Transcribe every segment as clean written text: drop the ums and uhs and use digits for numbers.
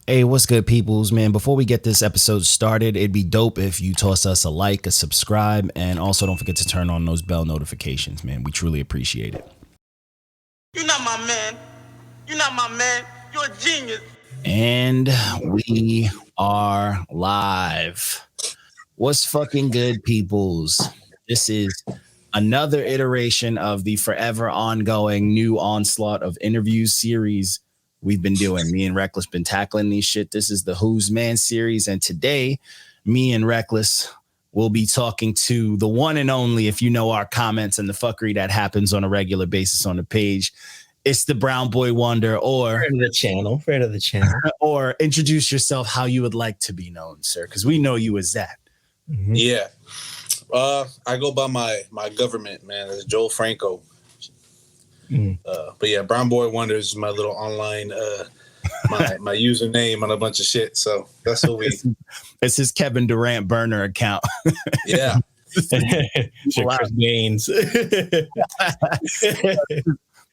Hey, what's good, peoples, man? Before we get this episode started, it'd be dope if you toss us a like, a subscribe, and also don't forget to turn on those bell notifications, man. We truly appreciate it. You're not my man. You're not my man. You're a genius. And we are live. What's fucking good, peoples? This is another iteration of the forever ongoing new onslaught of interviews series we've been doing. Me and Reckless been tackling these shit. This is the Who's Man series. And today, me and Reckless will be talking to the one and only, if you know our comments and the fuckery that happens on a regular basis on the page, it's the Brown Boy Wonder, or friend of the channel, or introduce yourself how you would like to be known, sir, because we know you as that. Mm-hmm. Yeah. I go by my government, man. It's Joel Franco. But yeah, Brown Boy Wonder is my little online my username on a bunch of shit. So that's what we. It's his Kevin Durant burner account. Yeah. Chris Gaines.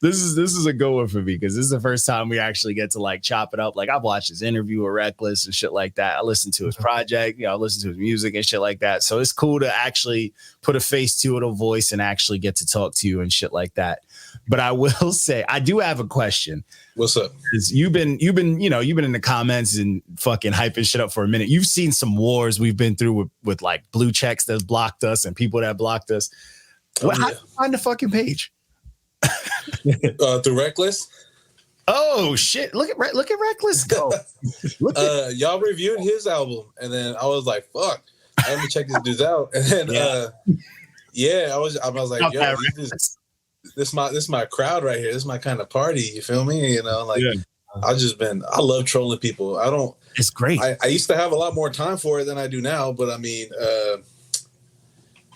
This is a good one for me because this is the first time we actually get to like chop it up. Like I've watched his interview with Reckless and shit like that. I listened to his project, I listened to his music and shit like that. So it's cool to actually put a face to it, a voice, and actually get to talk to you and shit like that. But I will say, I do have a question. What's up? You've been in the comments and fucking hyping shit up for a minute. You've seen some wars we've been through with like blue checks that blocked us and people that blocked us. How do you find the fucking page? Through Reckless. Oh shit! Look at Reckless go. Y'all reviewed his album, and then I was like, "Fuck, let me check this dude out." And then, I was like, "Yo, this my crowd right here. This is my kind of party." You feel me? I love trolling people. It's great. I used to have a lot more time for it than I do now, but I mean,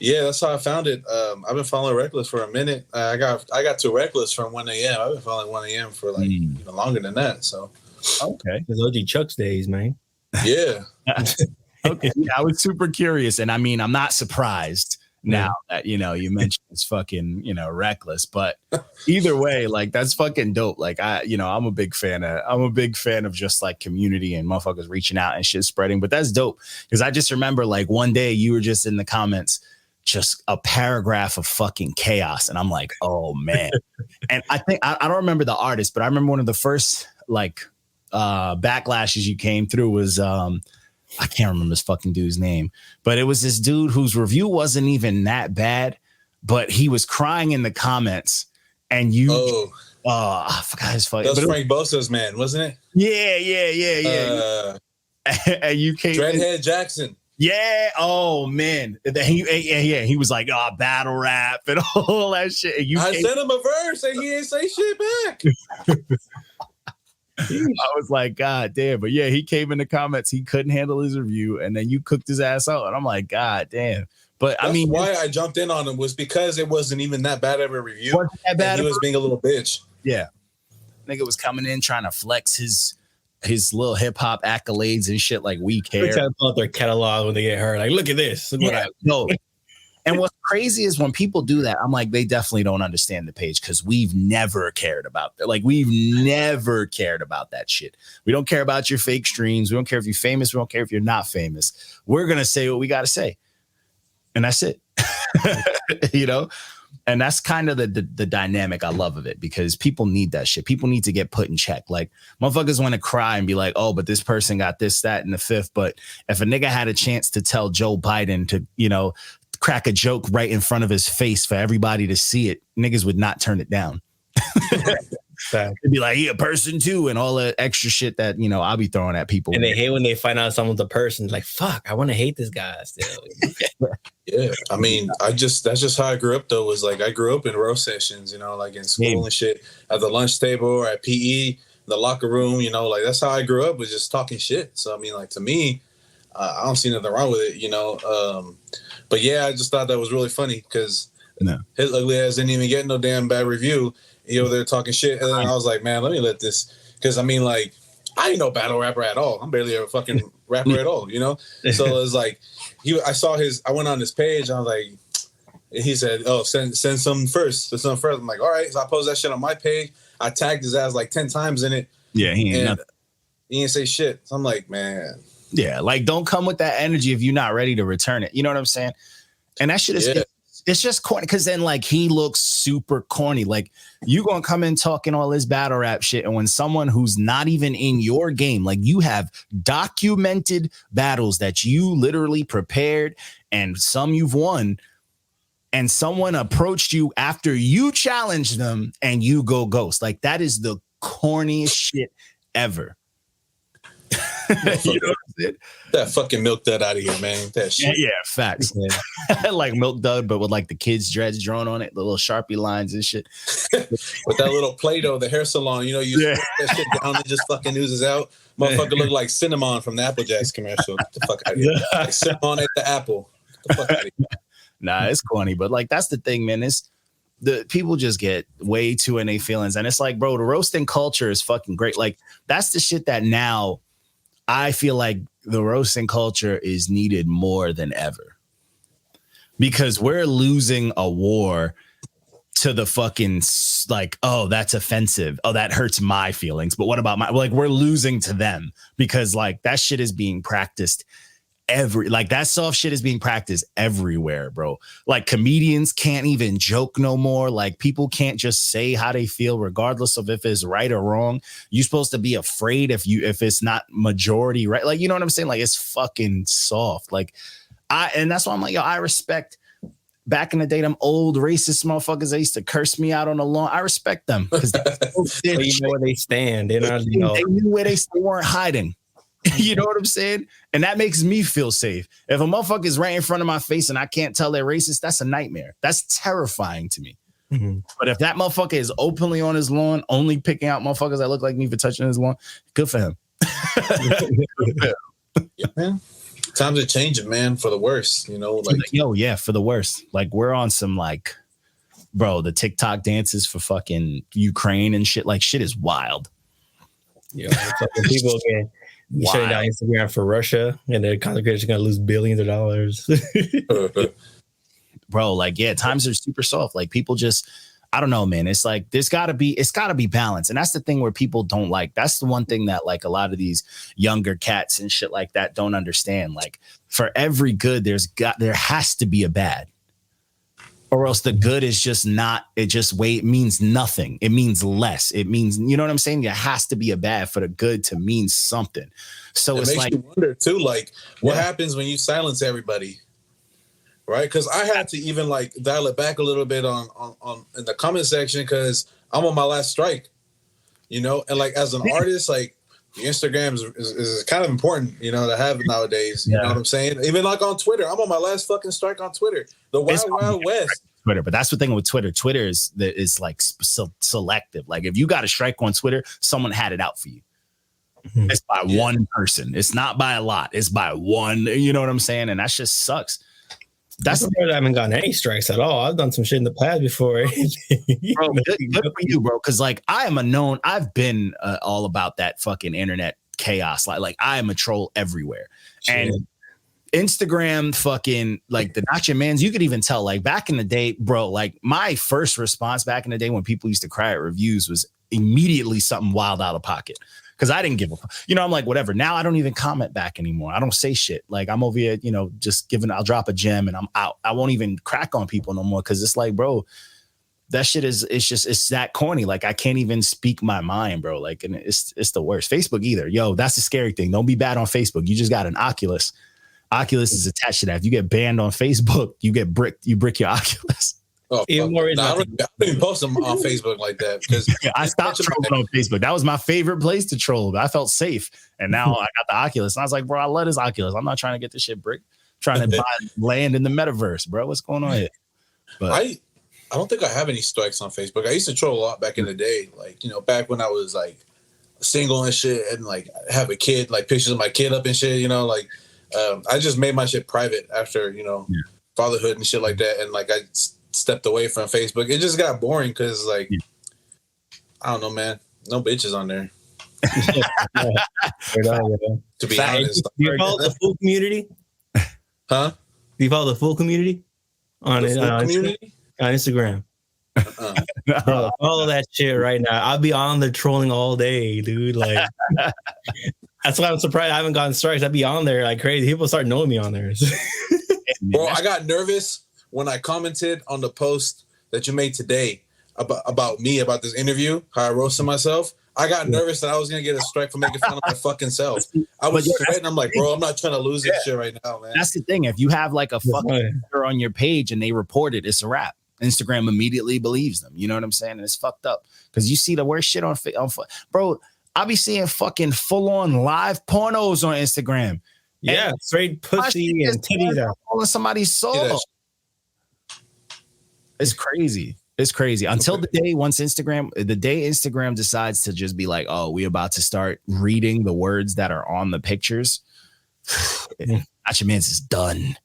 yeah, that's how I found it. I've been following Reckless for a minute. I got to Reckless from 1 a.m. I've been following 1 a.m. for like even longer than that. So okay, those OG Chuck's days, man. Yeah. Okay, I was super curious, and I mean, I'm not surprised now that you mentioned it's fucking Reckless, but either way, like that's fucking dope. Like I'm a big fan of just like community and motherfuckers reaching out and shit spreading. But that's dope because I just remember like one day you were just in the comments. Just a paragraph of fucking chaos. And I'm like, oh man. And I think I don't remember the artist, but I remember one of the first like backlashes you came through was I can't remember this fucking dude's name, but it was this dude whose review wasn't even that bad, but he was crying in the comments and I forgot his fucking. That was Frank Bosa's man, wasn't it? Yeah. And you came Dreadhead Jackson. Yeah. Oh man. He was like, battle rap and all that shit. And I sent him a verse and he ain't say shit back. I was like, God damn. But yeah, he came in the comments. He couldn't handle his review, and then you cooked his ass out. And I'm like, God damn. But that's why I jumped in on him was because it wasn't even that bad of a review. Wasn't that bad? He was being a little bitch. Yeah. Nigga was coming in trying to flex his little hip-hop accolades and shit like we care. They try to pull out their catalog when they get hurt. Like, look at this. Look no. And what's crazy is when people do that, I'm like, they definitely don't understand the page because we've never cared about that. Like, we've never cared about that shit. We don't care about your fake streams. We don't care if you're famous. We don't care if you're not famous. We're going to say what we got to say. And that's it. And that's kind of the dynamic I love of it because people need that shit. People need to get put in check. Like motherfuckers want to cry and be like, oh, but this person got this, that, and the fifth. But if a nigga had a chance to tell Joe Biden to, crack a joke right in front of his face for everybody to see it, niggas would not turn it down. It'd be like, he a person too, and all the extra shit that, I'll be throwing at people. And they hate when they find out someone's a person. Like, fuck, I want to hate this guy still. Yeah. I mean, that's just how I grew up though, was like, I grew up in roast sessions, like in school and shit, at the lunch table or at PE, the locker room, like that's how I grew up, was just talking shit. So, I mean, like to me, I don't see nothing wrong with it, but yeah, I just thought that was really funny because his ugly ass didn't even get no damn bad review. They're talking shit. And then I was like, man, let me let this, because I mean, like, I ain't no battle rapper at all. I'm barely a fucking rapper at all, So it was like, I went on his page and I was like, he said, oh, send some first. I'm like, all right. So I posted that shit on my page. I tagged his ass like 10 times in it. Yeah, he ain't nothing. You didn't say shit. So I'm like, man. Yeah, like don't come with that energy if you're not ready to return it. You know what I'm saying? And that shit is it's just corny because then like he looks super corny. Like you gonna come in talking all this battle rap shit, and when someone who's not even in your game, like you have documented battles that you literally prepared and some you've won, and someone approached you after you challenged them and you go ghost. Like that is the corniest shit ever. You know what I'm saying? That fucking milk dud out of here, man. That shit. Yeah, facts. Like milk dud, but with like the kids' dreads drawn on it, the little Sharpie lines and shit. With that little Play-Doh, the hair salon, you squirt that shit down and just fucking oozes out. Motherfucker look like Cinnamon from the Apple Jacks commercial. Get the fuck out of here. Like Cinnamon ate the apple. Get the fuck out of here. Nah, it's corny, but like that's the thing, man. It's the people just get way too in their feelings, and it's like, bro, the roasting culture is fucking great. Like that's the shit that now I feel like the roasting culture is needed more than ever because we're losing a war to the fucking like, oh, that's offensive. Oh, that hurts my feelings. But what about like we're losing to them because like that shit is being practiced that soft shit is being practiced everywhere, bro. Like comedians can't even joke no more. Like people can't just say how they feel, regardless of if it's right or wrong. You're supposed to be afraid if it's not majority right. Like, you know what I'm saying? Like it's fucking soft. Like and that's why I'm like, yo, I respect back in the day, them old racist motherfuckers that used to curse me out on the lawn. I respect them because you know where they stand. They knew where they weren't hiding. You know what I'm saying? And that makes me feel safe. If a motherfucker is right in front of my face and I can't tell they're racist, that's a nightmare. That's terrifying to me. Mm-hmm. But if that motherfucker is openly on his lawn, only picking out motherfuckers that look like me for touching his lawn, good for him. Yeah, man. Times are changing, man, for the worse. You know, like yeah, for the worse. Like we're on some like, bro, the TikTok dances for fucking Ukraine and shit. Like shit is wild. Yeah, people again. Shutting down Instagram for Russia, and the content creators are going to lose billions of dollars. Bro, like, yeah, times are super soft. Like, people just, I don't know, man. It's like, it's got to be balanced. And that's the thing where people don't like. That's the one thing that, like, a lot of these younger cats and shit like that don't understand. Like, for every good, there has to be a bad. Or else the good is just not, it means nothing. It means less. It means, you know what I'm saying? There has to be a bad for the good to mean something. So it's makes like, you wonder too, like what happens when you silence everybody, right? Because I had to even like dial it back a little bit on in the comment section because I'm on my last strike, you know? And like as an artist, like the Instagram is kind of important, you know, to have nowadays. You know what I'm saying? Even like on Twitter, I'm on my last fucking strike on Twitter. The Wild West. Twitter, but that's the thing with Twitter. Twitter is like selective. Like if you got a strike on Twitter, someone had it out for you. Mm-hmm. It's by one person. It's not by a lot. It's by one. You know what I'm saying? And that just sucks. I haven't gotten any strikes at all. I've done some shit in the past before. Bro, good for you, bro. Because like I've been all about that fucking internet chaos. Like I am a troll everywhere. Shit. And Instagram fucking like the NotYamanz, you could even tell like back in the day, bro, like my first response back in the day when people used to cry at reviews was immediately something wild out of pocket. Because I didn't give a fuck. You know, I'm like, whatever. Now I don't even comment back anymore. I don't say shit. Like I'm over here, you know, just I'll drop a gem and I'm out. I won't even crack on people no more because it's like, bro, that shit it's that corny. Like I can't even speak my mind, bro. Like, and it's the worst. Facebook either. Yo, that's the scary thing. Don't be bad on Facebook. You just got an Oculus. Oculus is attached to that. If you get banned on Facebook, you get bricked. You brick your Oculus. Oh, I don't even post them on Facebook like that because I stopped trolling on Facebook. That was my favorite place to troll. I felt safe, and now I got the Oculus. And I was like, bro, I love this Oculus. I'm not trying to get this shit bricked. I'm trying to buy land in the metaverse, bro. What's going on here? But I don't think I have any strikes on Facebook. I used to troll a lot back in the day, like you know, back when I was like single and shit, and like have a kid, like pictures of my kid up and shit. You know, like I just made my shit private after fatherhood and shit like that, and like I stepped away from Facebook. It just got boring because like I don't know, man. No bitches on there. To be honest. Do you follow the full community? Huh? Do you follow the full community on community? On Instagram? Bro, follow that shit right now. I'll be on the trolling all day, dude. Like That's why I'm surprised I haven't gotten strikes. I'd be on there like crazy. People start knowing me on there. Bro, I got nervous when I commented on the post that you made today about me, about this interview, how I roasted myself. I got nervous that I was going to get a strike for making fun of my fucking self. I was sweating. I'm like, bro, I'm not trying to lose this shit right now, man. That's the thing. If you have like a fucking picture on your page and they report it, it's a wrap. Instagram immediately believes them. You know what I'm saying? And it's fucked up because you see the worst shit on bro. I be seeing fucking full on live pornos on Instagram. Yeah, straight pussy and titties out on somebody's soul. It's crazy. It's crazy. Until the day Instagram decides to just be like, oh, we about to start reading the words that are on the pictures. NotYamanz is done.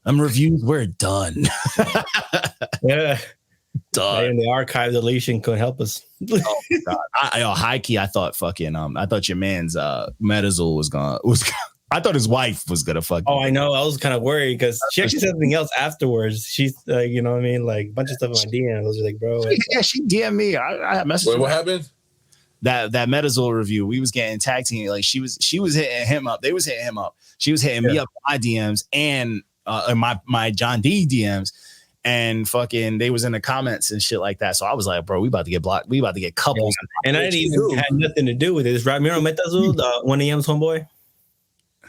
Reviews, we're done. Yeah. Done. And the archive deletion could help us. Oh my God. High key, I thought fucking I thought your man's Metazol was gonna I thought his wife was gonna fuck. Oh, I know. I was kind of worried because she actually said something else afterwards. She's like, you know what I mean? Like a bunch of stuff in my DM. I was like, bro. Yeah, she DM'd me. I messaged her. What happened? That Metazol review, we was getting tag team. Like she was hitting him up. They was hitting him up. She was hitting me up in my DMs and my John D DMs. And fucking, they was in the comments and shit like that. So I was like, bro, we about to get blocked. We about to get couples. Yeah. And I didn't even had nothing to do with it. It's right. Miro Metazul, the 1AM's homeboy.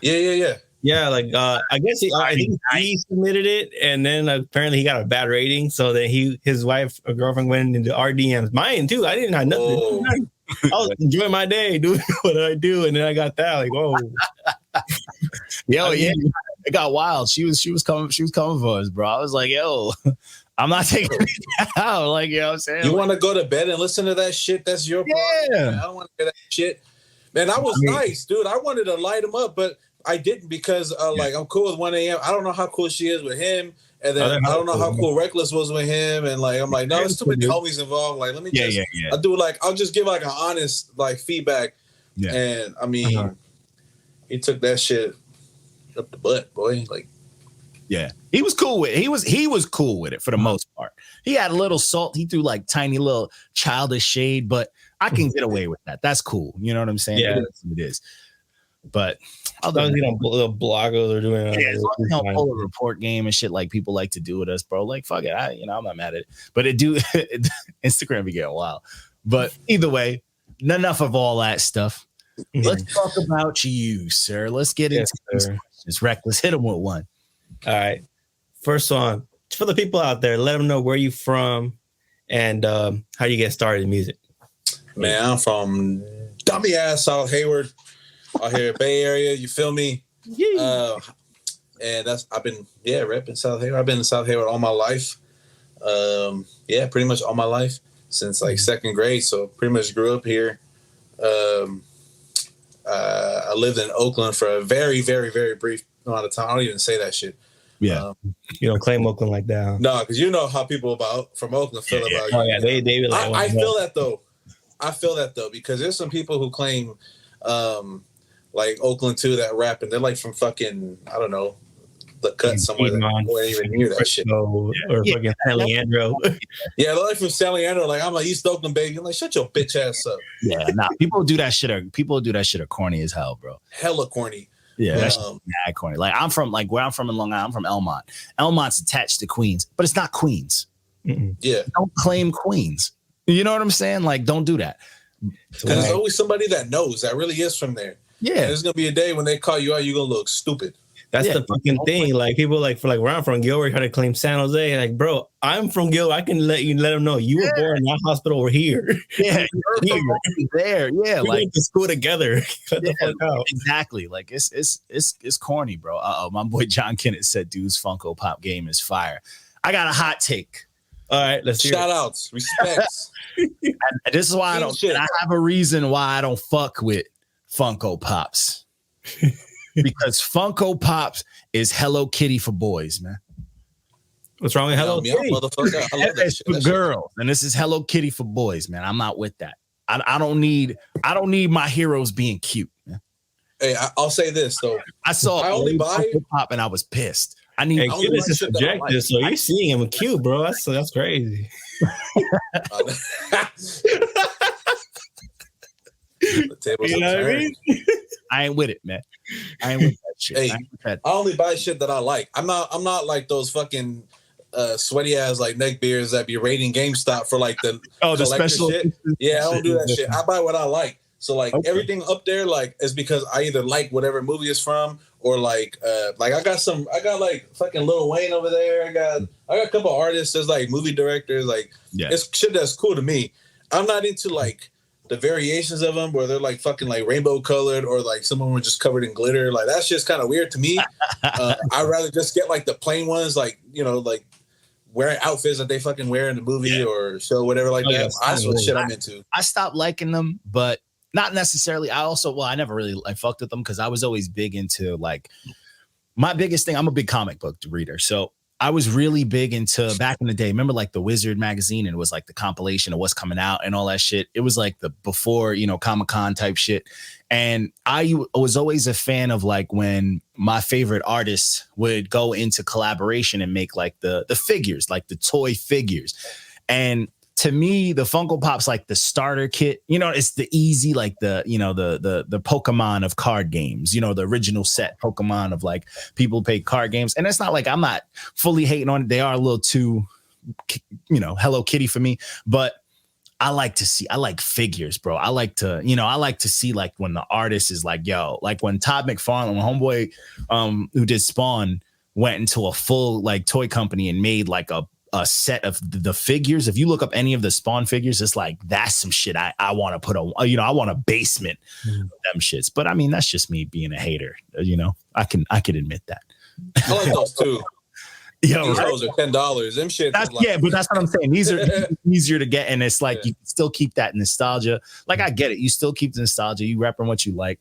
Yeah. Yeah, like I guess I think he submitted it, and then apparently he got a bad rating. So then his wife or girlfriend went into our DMs, mine too. I didn't have nothing. I was enjoying my day, doing what I do, and then I got that. Like, whoa, yo, yeah, it got wild. She was coming for us, bro. I was like, yo, I'm not taking it down. Like, you know what I'm saying? You want to go to bed and listen to that shit? That's your problem. Man. I don't want to hear that shit. Man, I was nice, dude. I wanted to light him up, but I didn't because like I'm cool with 1AM. I don't know how cool she is with him, and then I don't know how cool Reckless was with him, and like I'm like, no, there's too many homies involved. Like, let me I'll just give like an honest like feedback. Yeah. And I mean, he took that shit up the butt, boy. Like, yeah, he was cool with it. He was cool with it for the most part. He had a little salt. He threw like tiny little childish shade, but I can get away with that. That's cool. You know what I'm saying? Yeah, it is. But other than little bloggers are doing pull a report game and shit like people like to do with us, bro. Like, fuck it. I'm not mad at it. But Instagram be getting wild. But either way, enough of all that stuff. Let's talk about you, sir. Let's get into this. It's Reckless. Hit him with one. All right. First one. For the people out there, let them know where you from and how you get started in music. Man, I'm from dummy ass South Hayward. Out here, Bay Area, you feel me? And I've been repping South Hayward. I've been in South Hayward all my life. Pretty much all my life since like second grade. So pretty much grew up here. I lived in Oakland for a very, very, very brief amount of time. I don't even say that shit. Yeah, you don't claim Oakland like that. No, because you know how people from Oakland feel about you. Oh yeah, they like. I feel that though. Because there's some people who claim. Like Oakland too, that rap, and they're like from fucking, I don't know, the cut somewhere. I didn't even hear that shit. Or fucking San Leandro. Yeah, they're like from San Leandro. Like, I'm an East Oakland baby. I'm like, shut your bitch ass up. Yeah, nah. People do that shit are corny as hell, bro. Hella corny. Yeah, that's mad corny. Like where I'm from in Long Island. I'm from Elmont. Elmont's attached to Queens, but it's not Queens. Mm-mm. Yeah, don't claim Queens. You know what I'm saying? Like, don't do that. Because there's always somebody that knows that really is from there. Yeah, and there's gonna be a day when they call you out, you're gonna look stupid. That's the fucking thing. Like people like where I'm from, Gilbert, try to claim San Jose. Like, bro, I'm from Gilbert. I can let them know you were born in that hospital over here. Yeah, you're there. Yeah, we went to school together. Cut the fuck out. Exactly. Like it's corny, bro. My boy John Kennett said, "Dude's Funko Pop game is fire." I got a hot take. All right, let's hear shout outs, respects. And this is why I have a reason why I don't fuck with Funko Pops. Because Funko Pops is Hello Kitty for boys, man. What's wrong with Hello Kitty? I love that shit. For girls, and this is Hello Kitty for boys, man. I'm not with that. I don't need my heroes being cute, man. Hey, I'll say this though. I only buy Funko Pop and I was pissed. This is subjective, so you're seeing him cute, bro. That's crazy. The tables you know what I mean? I ain't with it, man. I ain't with that shit. Hey, I ain't with that. I only buy shit that I like. I'm not like those fucking sweaty ass like neck beers that be raiding GameStop for like the special shit. Yeah, I don't do that shit. I buy what I like. So like everything up there like is because I either like whatever movie it's from or like I got like fucking Lil Wayne over there. I got a couple artists that's like movie directors. Like it's shit that's cool to me. I'm not into like the variations of them where they're like fucking like rainbow colored or like some of them were just covered in glitter. Like that's just kind of weird to me. I'd rather just get like the plain ones, like like wearing outfits that they fucking wear in the movie or show, whatever like that. That's what shit I'm into. I stopped liking them, but not necessarily. I never really fucked with them because I was always big into like my biggest thing. I'm a big comic book reader, so I was really big into back in the day. Remember like the Wizard magazine, and it was like the compilation of what's coming out and all that shit. It was like the before Comic-Con type shit, and I was always a fan of like when my favorite artists would go into collaboration and make like the figures, like the toy figures, and to me, the Funko Pop's like the starter kit. It's the easy, like the Pokemon of card games. The original set Pokemon of like people play card games. And it's not like I'm not fully hating on it. They are a little too, Hello Kitty for me. But I like figures, bro. I like to see like when the artist is like, yo, like when Todd McFarlane, when homeboy who did Spawn went into a full like toy company and made like a set of the figures. If you look up any of the Spawn figures, it's like that's some shit I want to put on. I want a basement of them shits. But I mean, that's just me being a hater. I can admit that. I like those too. Yo, those are $10. Them shit. But that's what I'm saying. These are easier to get, and it's like you can still keep that nostalgia. Like I get it. You still keep the nostalgia. You repping what you like.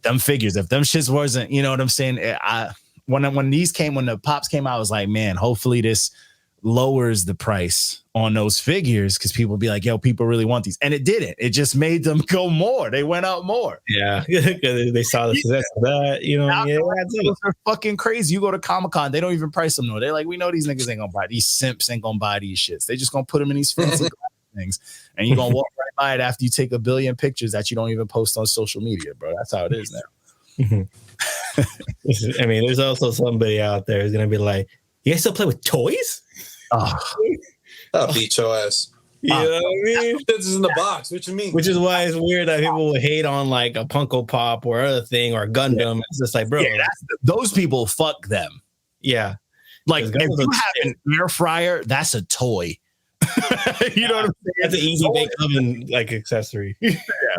Them figures. If them shits wasn't, you know what I'm saying. When the pops came out, I was like, man, hopefully this lowers the price on those figures because people be like, yo, people really want these, and it didn't. It just made them go more. They went up more. Yeah, they saw the success of that. Those are fucking crazy. You go to Comic-Con, they don't even price them. No, they're like, we know these niggas ain't gonna buy these simps, ain't gonna buy these shits. They just gonna put them in these fancy things, and you're gonna walk right by it after you take a billion pictures that you don't even post on social media, bro. That's how it is now. I mean, there's also somebody out there who's gonna be like, you guys still play with toys? I'll beat your ass. You know what I mean? This is in the box. What you mean? Which is why it's weird that people will hate on like a Funko Pop or other thing or Gundam. Yeah. It's just like, bro, those people, fuck them. Yeah, like if you have an air fryer, that's a toy. You know what I'm saying? That's an easy bake oven like accessory.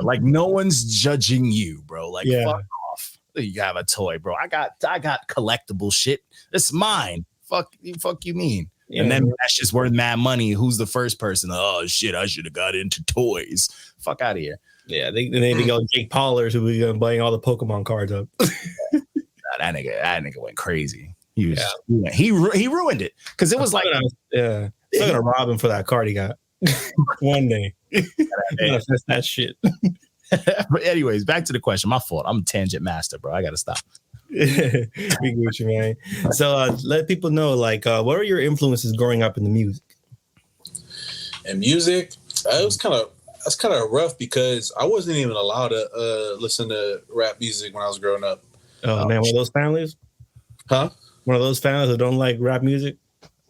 Like no one's judging you, bro. Like fuck off. You have a toy, bro. I got collectible shit. It's mine. Fuck you mean? Yeah. And then that's just worth mad money. Who's the first person? Oh shit, I should have got into toys. Fuck out of here. Yeah, they go Jake Paulers who was buying all the Pokemon cards up. That nigga went crazy. He ruined it because it was like I'm gonna rob him for that card he got one day. That's that shit. But anyways, back to the question. My fault. I'm a tangent master, bro. I gotta stop. We Gucci, man. So let people know, like, what are your influences growing up in the music? And music, that's kind of rough because I wasn't even allowed to listen to rap music when I was growing up. Oh man, one of those families? Huh? One of those families that don't like rap music?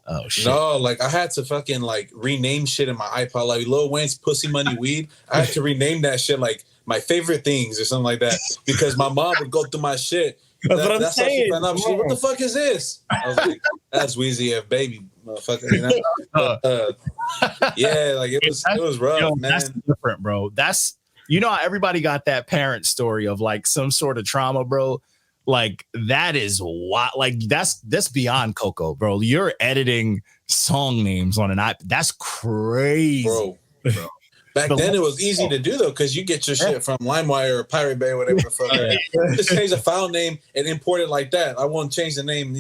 Oh shit. No, like I had to fucking like rename shit in my iPod, like Lil Wayne's Pussy Money Weed. I had to rename that shit like my favorite things or something like that because my mom would go through my shit. That's what I'm saying. She found out, what the fuck is this? I was like, that's Weezy F Baby, motherfucker. You know? Yeah, like it was rough, man. That's different, bro. That's how everybody got that parent story of like some sort of trauma, bro. Like that is what, like that's beyond Coco, bro. You're editing song names on an iPad. That's crazy, bro. Back then it was easy to do though, because you get your shit from LimeWire or Pirate Bay or whatever the fuck. Just change the file name and import it like that. I won't change the name,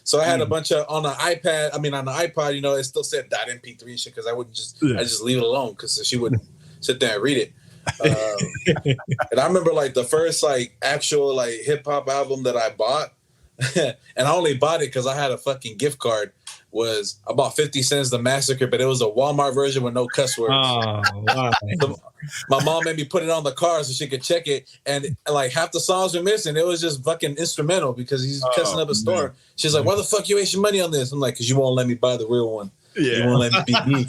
So I had a bunch of on the iPad. I mean, on the iPod, it still said .mp3 and shit because I wouldn't I just leave it alone because she wouldn't sit there and read it. And I remember like the first like actual like hip hop album that I bought, and I only bought it because I had a fucking gift card was about 50 Cent's The Massacre, but it was a Walmart version with no cuss words. Oh, wow. So my mom made me put it on the car so she could check it, and like half the songs were missing. It was just fucking instrumental because he's cussing up a store. She's like, "Why the fuck you waste your money on this?" I'm like, "Cause you won't let me buy the real one. You won't let me be me."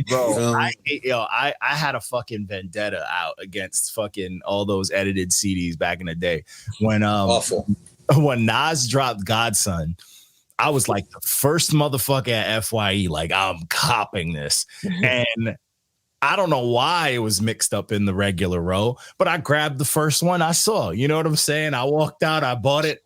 Bro, I had a fucking vendetta out against fucking all those edited CDs back in the day when awful. When Nas dropped Godson. I was like the first motherfucker at FYE, like I'm copping this. And I don't know why it was mixed up in the regular row, but I grabbed the first one I saw. You know what I'm saying? I walked out, I bought it,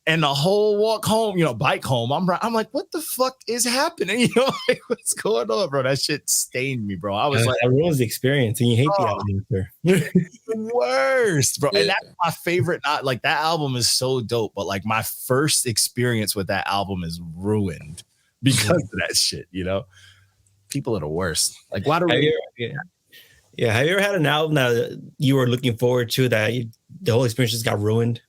and the whole walk home, bike home, I'm like, what the fuck is happening? Like, what's going on, bro? That shit stained me, bro. I was like, that ruins the experience, and you hate the album, sir. The worst, bro. Yeah. And that's my favorite. Not like that album is so dope, but like my first experience with that album is ruined because of that shit. People are the worst. Like, why do we? Have you ever had an album that you were looking forward to that the whole experience just got ruined?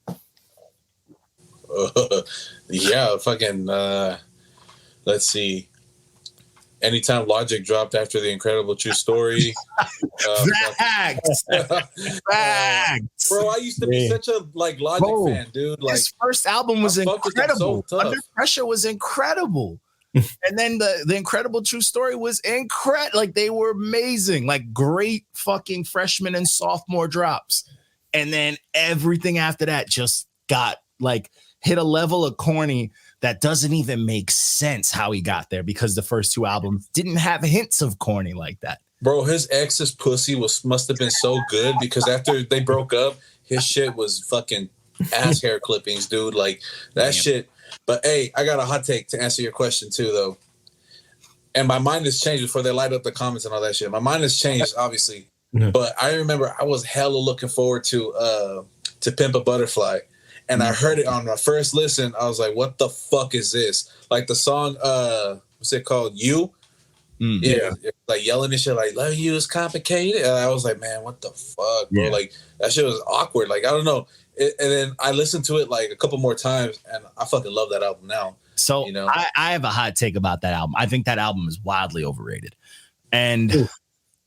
Yeah, fucking. Let's see. Anytime Logic dropped after The Incredible True Story. Facts. Facts. Bro, I used to be such a Logic fan, dude. Like, his first album was incredible. So Under Pressure was incredible. And then the Incredible True Story was incredible. Like, they were amazing. Like, great fucking freshman and sophomore drops. And then everything after that just got hit a level of corny that doesn't even make sense how he got there, because the first two albums didn't have hints of corny like that. Bro, his ex's pussy must have been so good, because after they broke up, his shit was fucking ass hair clippings, dude. Like, that shit. But hey, I got a hot take to answer your question too, though. And my mind has changed before they light up the comments and all that shit. My mind has changed, obviously. Mm-hmm. But I remember I was hella looking forward to Pimp a Butterfly. And I heard it on my first listen. I was like, what the fuck is this? Like, the song, what's it called? You? Yeah. Like, yelling and shit, like, love you is complicated. And I was like, man, what the fuck, bro? Yeah. Like, that shit was awkward. Like, I don't know. And then I listened to it like a couple more times, and I fucking love that album now. So I have a hot take about that album. I think that album is wildly overrated. And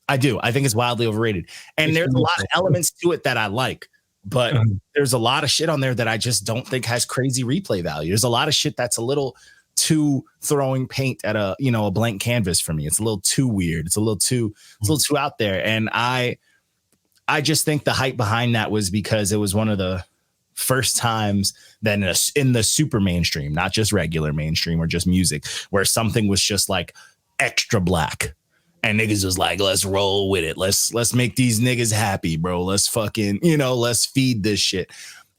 I do. I think it's wildly overrated. And there's a lot of elements to it that I like. But there's a lot of shit on there that I just don't think has crazy replay value. There's a lot of shit that's a little too throwing paint at a blank canvas for me. It's a little too weird. It's a little too out there. And I just think the hype behind that was because it was one of the first times that in the super mainstream, not just regular mainstream or just music, where something was just like extra black. And niggas was like, let's roll with it. Let's make these niggas happy, bro. Let's fucking, let's feed this shit.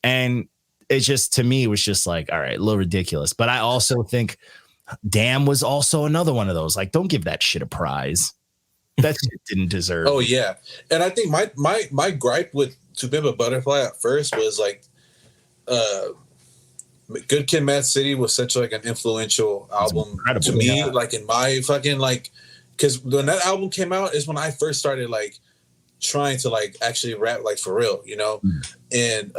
And it just, to me, was just like, all right, a little ridiculous. But I also think Damn was also another one of those. Like, don't give that shit a prize. That shit didn't deserve. Oh, yeah. And I think my gripe with To Pimp a Butterfly at first was like, Good Kid, Mad City was such like an influential album to me. Yeah. Like, in my fucking because when that album came out is when I first started like trying to like actually rap like for real, and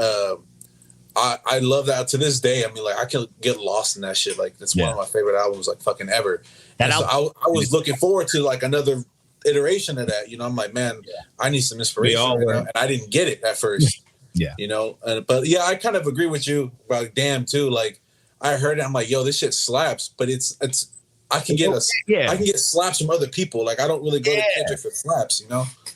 I love that to this day. I mean, like, I can get lost in that shit. Like, it's one of my favorite albums like fucking ever. And so I was looking forward to like another iteration of that. I'm like, man, I need some inspiration, and I didn't get it at first. But yeah, I kind of agree with you about Damn too. Like, I heard it, I'm like, yo, this shit slaps, but it's. I can get slaps from other people. Like, I don't really go to Kendrick for slaps,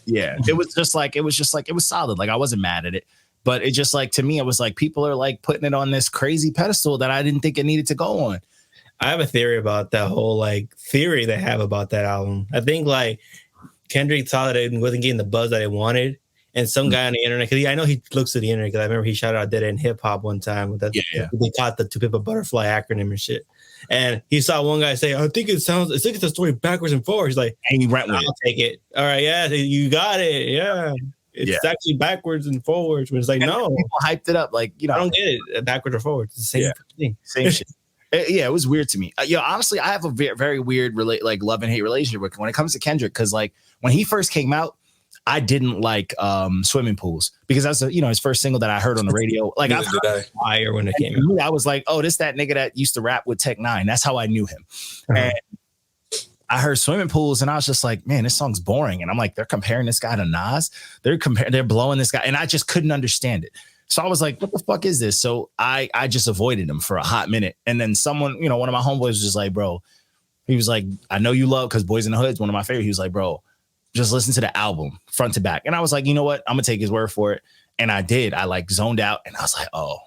Yeah, it was just like it was solid. Like, I wasn't mad at it, but it just like, to me, it was like people are like putting it on this crazy pedestal that I didn't think it needed to go on. I have a theory about that whole theory they have about that album. I think Kendrick thought that it wasn't getting the buzz that it wanted, and some guy on the internet, because I know he looks at the internet, because I remember he shouted out Dead End Hip Hop one time with that. They caught the To Pimp a Butterfly acronym and shit. And he saw one guy say, I think it's a story backwards and forwards. He's like, and he went with I'll take it. All right, yeah, you got it. Yeah. It's actually backwards and forwards. But it's like, no. People hyped it up. Like, I don't get it. Backwards or forwards. It's the same thing. Same shit. Yeah, it was weird to me. Honestly, I have a very, very weird love and hate relationship with when it comes to Kendrick. Because like when he first came out, I didn't like Swimming Pools because that's his first single that I heard on the radio. Like fire when it came out. I was like, oh, this that nigga that used to rap with Tech Nine. That's how I knew him. And I heard Swimming Pools and I was just like, man, this song's boring. And I'm like, they're comparing this guy to Nas. They're blowing this guy. And I just couldn't understand it. So I was like, what the fuck is this? So I just avoided him for a hot minute. And then someone, one of my homeboys was just like, bro, he was like, I know you love, because Boys in the Hood is one of my favorite. He was like, bro, just listen to the album front to back. And I was like, you know what? I'm going to take his word for it. And I did. I like zoned out and I was like, oh.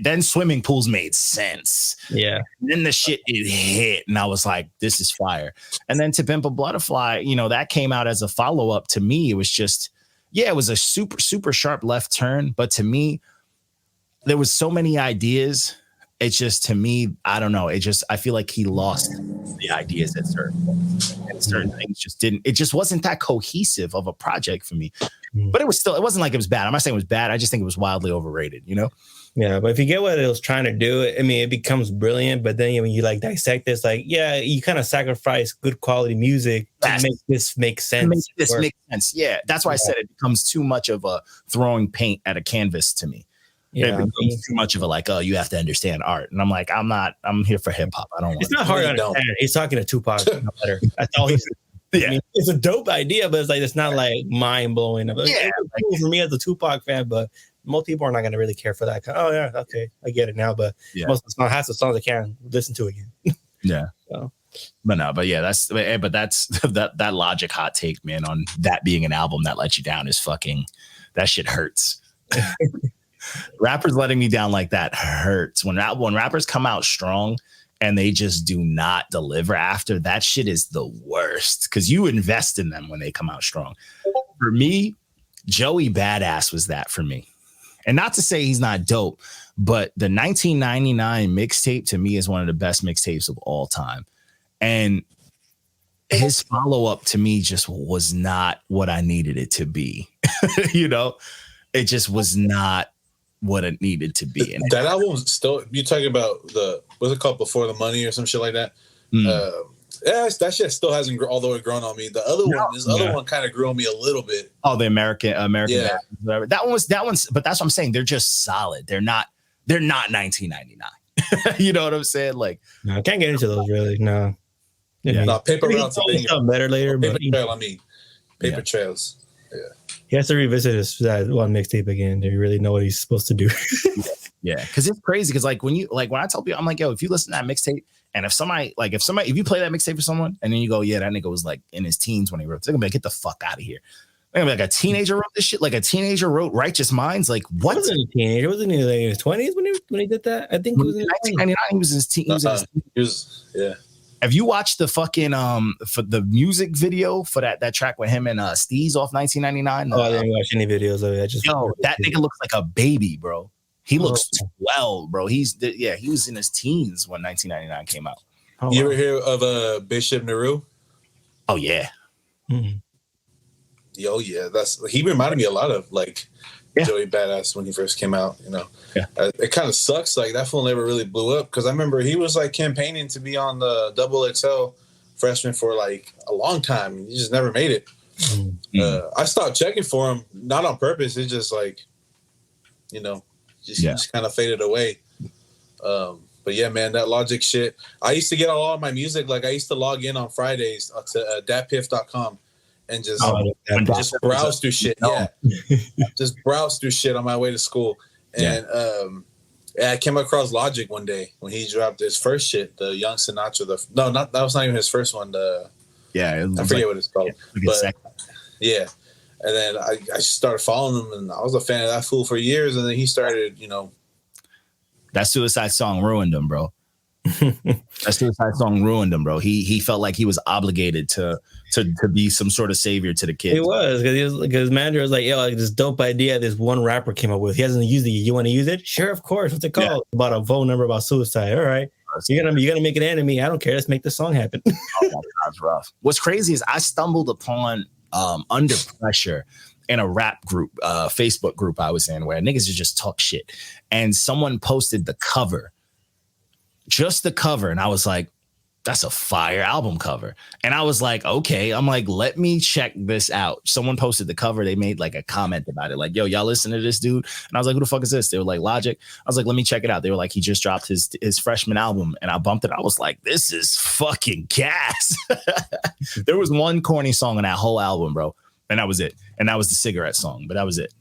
Then Swimming Pools made sense. Yeah. And then the shit it hit. And I was like, this is fire. And then To Pimp a Butterfly, that came out as a follow-up. To me, it was just, it was a super, super sharp left turn. But to me, there was so many ideas. It's just, to me, I don't know. I feel like he lost the ideas at certain things it just wasn't that cohesive of a project for me. But it wasn't like it was bad. I'm not saying it was bad. I just think it was wildly overrated, Yeah, but if you get what it was trying to do, it becomes brilliant. But then when you like dissect this, like, you kind of sacrifice good quality music to make this make sense. Make sense. Yeah, that's why I said it becomes too much of a throwing paint at a canvas to me. Yeah, it becomes too much of a like, oh, you have to understand art, and I'm like, I'm here for hip hop. I don't want. It's not hard to understand. He's talking to Tupac. That's all he's. Yeah, I mean, it's a dope idea, but it's not like mind blowing. Yeah, cool for me as a Tupac fan, but most people are not going to really care for that. Oh yeah, okay, I get it now. But most of the songs, half the songs I can listen to again. Yeah. So. That's that Logic hot take, man, on that being an album that let you down is fucking, that shit hurts. Rappers letting me down like that hurts. When rappers come out strong and they just do not deliver after, that shit is the worst, because you invest in them when they come out strong. For me, Joey Badass was that for me. And not to say he's not dope, but the 1999 mixtape to me is one of the best mixtapes of all time. And his follow-up to me just was not what I needed it to be. It just was not what it needed to be. And that album still, you talking about what's it called, Before the Money or some shit like that? That shit still hasn't all the way grown on me. The other one kind of grew on me a little bit. Oh, the American yeah. That one's, but that's what I'm saying. They're just solid. They're not 1999. You know what I'm saying? Like, no, I can't get into those really. No. Yeah. No, Paper Routes better later. Paper Trail, Paper Trails. Yeah. He has to revisit that one mixtape again to really know what he's supposed to do. Yeah, because it's crazy. Because when I tell people, I'm like, yo, if you listen to that mixtape, and if you play that mixtape for someone, and then you go, yeah, that nigga was like in his teens when he wrote it, they're gonna be like, get the fuck out of here. They're gonna be like, a teenager wrote this shit. Like a teenager wrote Righteous Minds. Like what? He wasn't a teenager. Wasn't he like in his 20s when he did that? I think it was in 1999. He was in his teens. Yeah. Have you watched the fucking for the music video for that track with him and Steez off 1999? Oh, I didn't watch any videos of it. That nigga looks like a baby, bro. He looks 12, bro. He was in his teens when 1999 came out. You ever hear of Bishop Nehru? Oh yeah. Mm-hmm. Yo, yeah, he reminded me a lot of Joey Badass when he first came out. Yeah. It kind of sucks. Like that fool never really blew up, because I remember he was like campaigning to be on the XXL freshman for like a long time. He just never made it. Mm-hmm. I stopped checking for him, not on purpose. It's just like, just kind of faded away. But yeah, man, that Logic shit. I used to get a lot of my music. Like I used to log in on Fridays to datpiff.com and just browse through shit. Yeah, just browse through shit on my way to school. And I came across Logic one day when he dropped his first shit, the Young Sinatra. That was not even his first one. I forget what it's called. But yeah. And then I started following him, and I was a fan of that fool for years. And then he started, That Suicide song ruined him, bro. That Suicide song ruined him, bro. He felt like he was obligated to be some sort of savior to the kids. He was, because manager was like, yo, like this dope idea this one rapper came up with. He hasn't used it. You want to use it? Sure, of course. What's it called? Yeah. About a phone number about suicide. All right. You're gonna make an enemy. I don't care. Let's make the song happen. Oh, that's rough. What's crazy is I stumbled upon Under Pressure in a rap group, Facebook group I was in, where niggas would just talk shit. And someone posted the cover, just the cover. And I was like, that's a fire album cover. And I was like, okay, I'm like, let me check this out. Someone posted the cover. They made like a comment about it. Like, yo, y'all listen to this dude? And I was like, who the fuck is this? They were like, Logic. I was like, let me check it out. They were like, he just dropped his freshman album. And I bumped it. I was like, this is fucking gas. There was one corny song on that whole album, bro. And that was it. And that was the cigarette song, but that was it.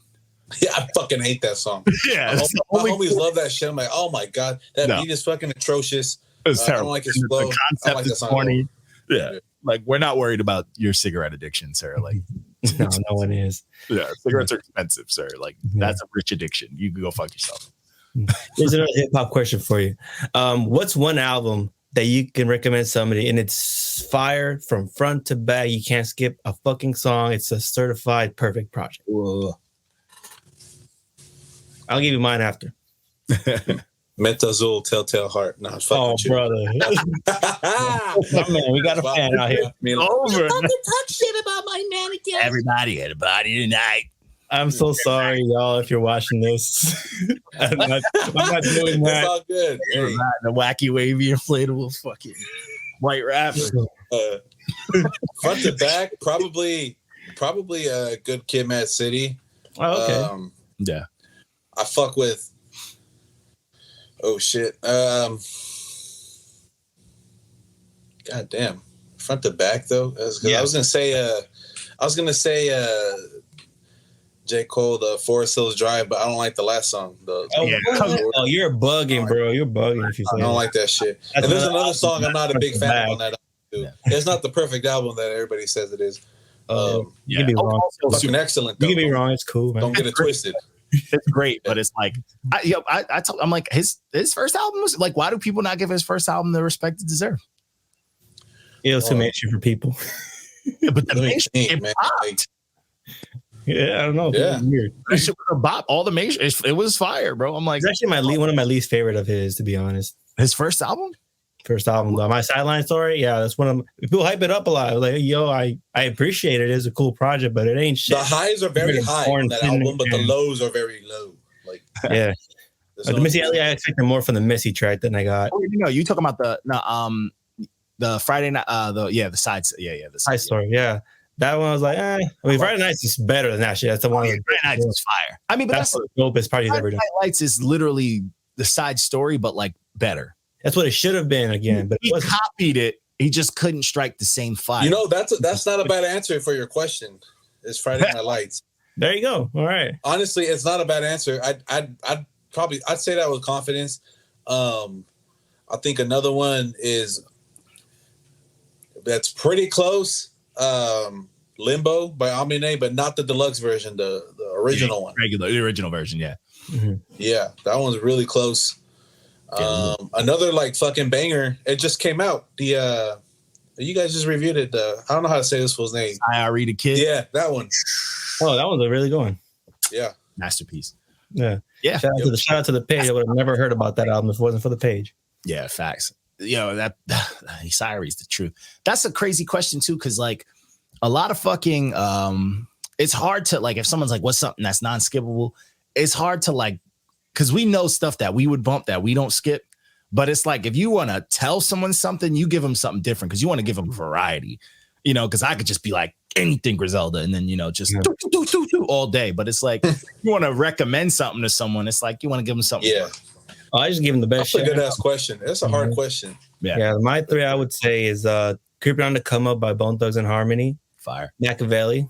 Yeah, I fucking hate that song. Yeah. My homies love that shit. I'm like, oh my God, that beat is fucking atrocious. It's terrible. I don't like his flow. The concept is corny. Yeah. Like, we're not worried about your cigarette addiction, sir. Like, no one is. Yeah, cigarettes are expensive, sir. Like, that's a rich addiction. You can go fuck yourself. Here's another hip hop question for you. What's one album that you can recommend somebody and it's fire from front to back? You can't skip a fucking song. It's a certified perfect project. Whoa. I'll give you mine after. Metazol, Telltale Heart. Nah, oh, brother. Oh, man, we got a fan out here. Over. Talk shit about my mannequin. Everybody had a body tonight. I'm so sorry, y'all, if you're watching this. I'm not doing that. It's all good. Hey. The wacky, wavy, inflatable fucking white rapper. Front to back, probably a good Kid, Mad City. Oh, okay. Yeah. I fuck with. Oh shit. God damn. Front to back though. I was gonna say J. Cole, the Forest Hills Drive, but I don't like the last song. You're bugging, bro. You're bugging if you say I don't like that shit. And there's another song I'm not a big fan of on that album too. Yeah. It's not the perfect album that everybody says it is. You can be wrong. Fucking excellent though. You can be wrong. It's cool, man. Don't get it twisted. It's great, but it's like I'm like his first album was like, why do people not give his first album the respect it deserves? It was too mainstream for people. Yeah, but the mainstream popped. Yeah, I don't know. Yeah, weird. That shit was a bop. All the mainstream, it was fire, bro. I'm like, it's actually one of my least favorite of his, to be honest. His first album, though. My Sideline Story. Yeah, that's one of people hype it up a lot. Like, yo, I appreciate it. It's a cool project, but it ain't shit. The highs are very high on that album, but the lows are very low. Like, yeah. The Missy Elliott, I expected more from the Missy track than I got. Oh, you talking about the Friday night, the side story. Yeah. That one I was like, I mean, Friday Nights is better than that shit. That's the one. Friday Nights is fire. I mean, but that's the dopest party ever done. Friday Nights is literally the side story, but like better. That's what it should have been again. But he copied it. He just couldn't strike the same fire. You know, that's not a bad answer for your question. It's Friday Night Lights. There you go. All right. Honestly, it's not a bad answer. I'd say that with confidence. I think another one that's pretty close. Limbo by Amine, but not the deluxe version, the original one. The original version, yeah. Mm-hmm. Yeah, that one's really close. Another like fucking banger. It just came out. You guys just reviewed it. I don't know how to say this fool's name. I Read a Kid. Yeah, that one. Oh, that one's a really good one. Yeah, masterpiece. Yeah. Shout out to the page. I would have never heard about that album if it wasn't for the page. Yeah, facts. That Cyrie's the truth. That's a crazy question too, because like a lot of fucking it's hard to like if someone's like, what's something that's non-skippable? It's hard to like, because we know stuff that we would bump that we don't skip. But it's like if you want to tell someone something, you give them something different because you want to give them variety, because I could just be like anything Griselda and then, just do all day. But it's like you want to recommend something to someone. It's like you want to give them something. Yeah. I just give them the best. That's a good ass question. That's a hard question. Yeah. My three I would say is Creeping on the Come Up by Bone Thugs and Harmony. Fire. Machiavelli.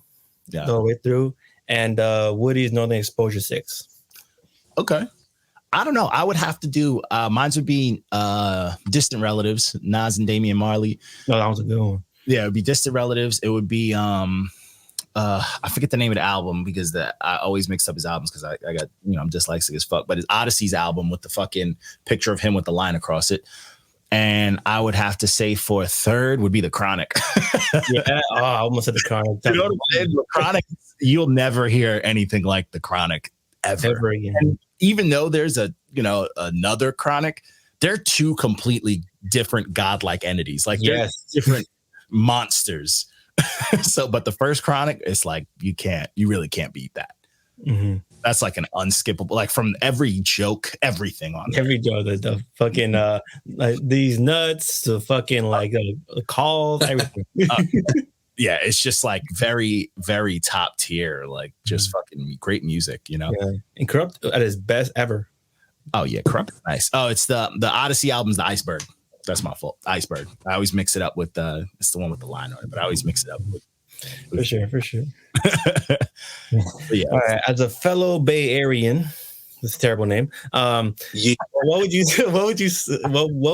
Yeah. The way through. And Woody's Northern Exposure 6. Okay. I don't know. I would have to do mine would be Distant Relatives, Nas and Damian Marley. No, that was a good one. Yeah, it would be Distant Relatives. It would be I forget the name of the album because I always mix up his albums because I got, I'm dyslexic as fuck. But it's Odyssey's album with the fucking picture of him with the line across it. And I would have to say for a third would be The Chronic. Yeah, I almost said The Chronic. You know what I'm saying? The Chronic, you'll never hear anything like The Chronic ever again. And even though there's another Chronic, they're two completely different godlike entities. Like they're different monsters. But the first Chronic, it's like you really can't beat that. Mm-hmm. That's like an unskippable, like from every joke, everything on there. Every joke, the fucking like these nuts, the fucking like calls, everything. Yeah, it's just like very, very top tier, like just fucking great music, you know. Yeah. And Corrupt at his best ever. Oh yeah, Corrupt is nice. Oh, it's the Odyssey album's the Iceberg. That's my fault. Iceberg. I always mix it up with it's the one with the line on it, but I always mix it up with. For sure. Yeah. All right. As a fellow Bay Arean, that's a terrible name. What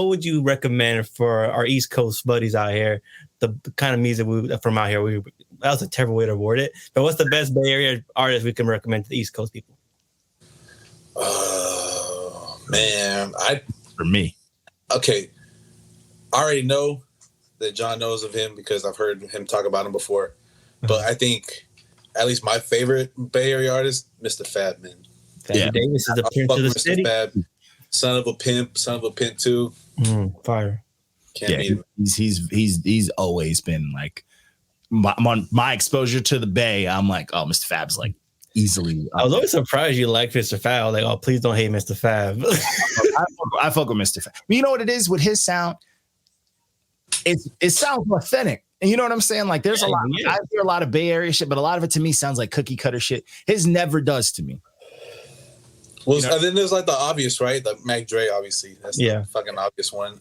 would you recommend for our East Coast buddies out here? The kind of music from out here. That was a terrible way to word it. But what's the best Bay Area artist we can recommend to the East Coast people? Man, for me. Okay, I already know that John knows of him because I've heard him talk about him before. But I think at least my favorite Bay Area artist, Mr. Fab, man. Fab Davis is the prince of the city. Fab, son of a pimp too. Fire. Can't beat him. He's always been like my exposure to the Bay. I'm like, oh, Mr. Fab's like easily. I was always surprised you like Mr. Fab. I was like, oh, please don't hate Mr. Fab. I fuck with Mr. Fab. But you know what it is with his sound? It sounds authentic. And you know what I'm saying? Like there's a lot. Yeah. I hear a lot of Bay Area shit, but a lot of it to me sounds like cookie cutter shit. His never does to me. Well, and then there's like the obvious, right? Like Mac Dre, obviously. That's the fucking obvious one.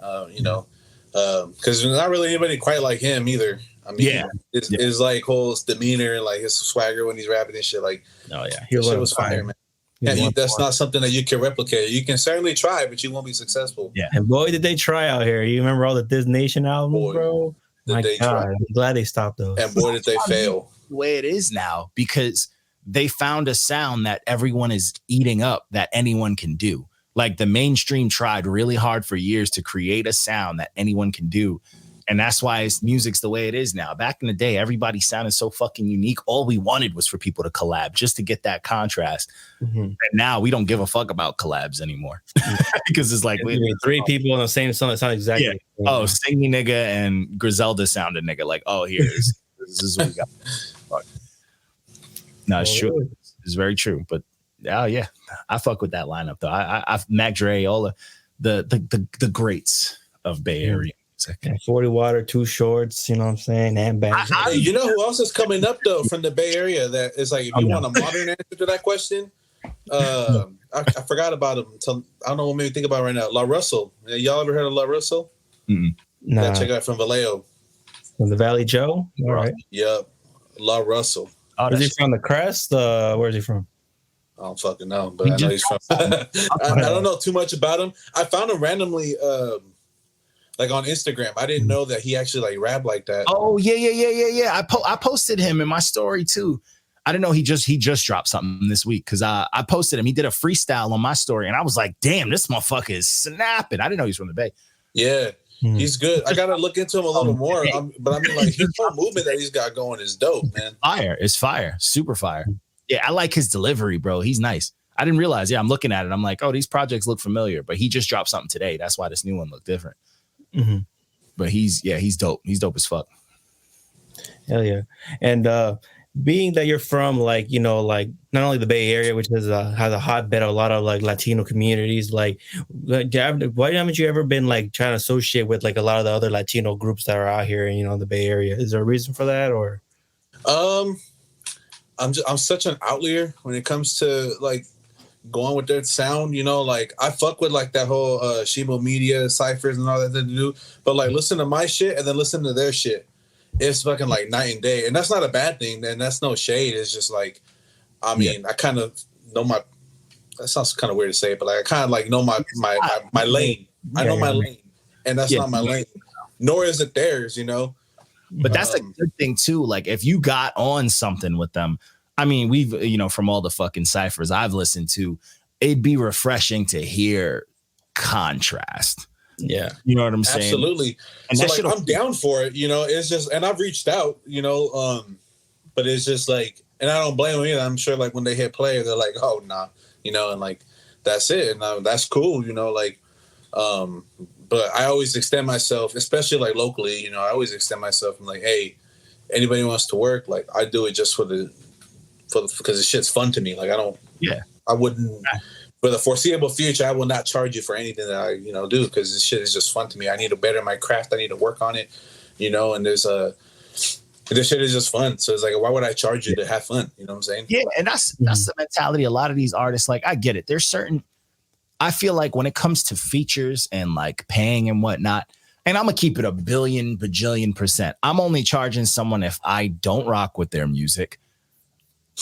Because there's not really anybody quite like him either. I mean, his like whole demeanor, like his swagger when he's rapping and shit. Like, shit was fire, man. Yeah, that's not something that you can replicate. You can certainly try, but you won't be successful. Yeah, and boy, did they try out here. You remember all the This Nation albums, bro? My God, I'm glad they stopped those. And boy, did they fail. The way it is now, because they found a sound that everyone is eating up that anyone can do. Like the mainstream tried really hard for years to create a sound that anyone can do. And that's why music's the way it is now. Back in the day, everybody sounded so fucking unique. All we wanted was for people to collab just to get that contrast. And now we don't give a fuck about collabs anymore. Because it's like three people on the same song that sound exactly. Yeah. Oh, Stingy Nigga and Griselda sounded nigga. Like, oh, this is what we got. Fuck. No, it's true. It's very true. But yeah, I fuck with that lineup though. I Mac Dre, all the greats of Bay Area. 40 Water, Too Shorts, you know what I'm saying? And Bands. You know who else is coming up though from the Bay Area that is like, if you want a modern answer to that question, I forgot about him until I don't know what made me think about it right now. La Russell. Y'all ever heard of La Russell? Nah. Check it out from Vallejo. From the Valley Joe? All right. Yep. La Russell. Is he from the Crest? Where's he from? I don't fucking know, but I know he's from. I don't know too much about him. I found him randomly. Like on Instagram, I didn't know that he actually like rap like that. Oh yeah. I posted him in my story too. I didn't know he just dropped something this week because I posted him. He did a freestyle on my story, and I was like, "Damn, this motherfucker is snapping." I didn't know he's from the Bay. Yeah, he's good. I gotta look into him a little more. But I mean, like his whole movement that he's got going is dope, man. It's fire, super fire. Yeah, I like his delivery, bro. He's nice. I didn't realize. Yeah, I'm looking at it. I'm like, oh, these projects look familiar, but he just dropped something today. That's why this new one looked different. But he's dope. He's dope as fuck. Hell yeah. And being that you're from like, you know, like not only the Bay Area, which has a hotbed of a lot of like Latino communities, like why haven't you ever been like trying to associate with like a lot of the other Latino groups that are out here in, you know, the Bay Area? Is there a reason for that or? I'm such an outlier when it comes to like going with their sound, you know, like I fuck with like that whole Shimo Media ciphers and all that they do, but like listen to my shit and then listen to their shit. It's fucking like night and day, and that's not a bad thing. And that's no shade. It's just like, I mean, I kind of know my. That sounds kind of weird to say, but like I kind of like know my lane. I know my lane, and that's not my lane. Nor is it theirs, you know. But that's a good thing too. Like if you got on something with them. I mean, we've, you know, from all the fucking ciphers I've listened to, it'd be refreshing to hear contrast. Yeah. You know what I'm saying? Absolutely. And so like, I'm down for it, you know, it's just, and I've reached out, you know, but it's just like, and I don't blame them either. I'm sure like when they hit play, they're like, oh, nah, you know, and like, that's it. And that's cool, you know, like, but I always extend myself, especially like locally, you know, I always extend myself. I'm like, hey, anybody wants to work, like I do it just because the shit's fun to me. Like I don't Yeah. I wouldn't, for the foreseeable future, I will not charge you for anything that I, do, because this shit is just fun to me. I need to better my craft. I need to work on it, and this shit is just fun. So it's like, why would I charge you to have fun? You know what I'm saying? Yeah. And that's the mentality. A lot of these artists, like, I get it. There's certain, I feel like when it comes to features and like paying and whatnot, and I'm going to keep it a billion, bajillion %. I'm only charging someone if I don't rock with their music.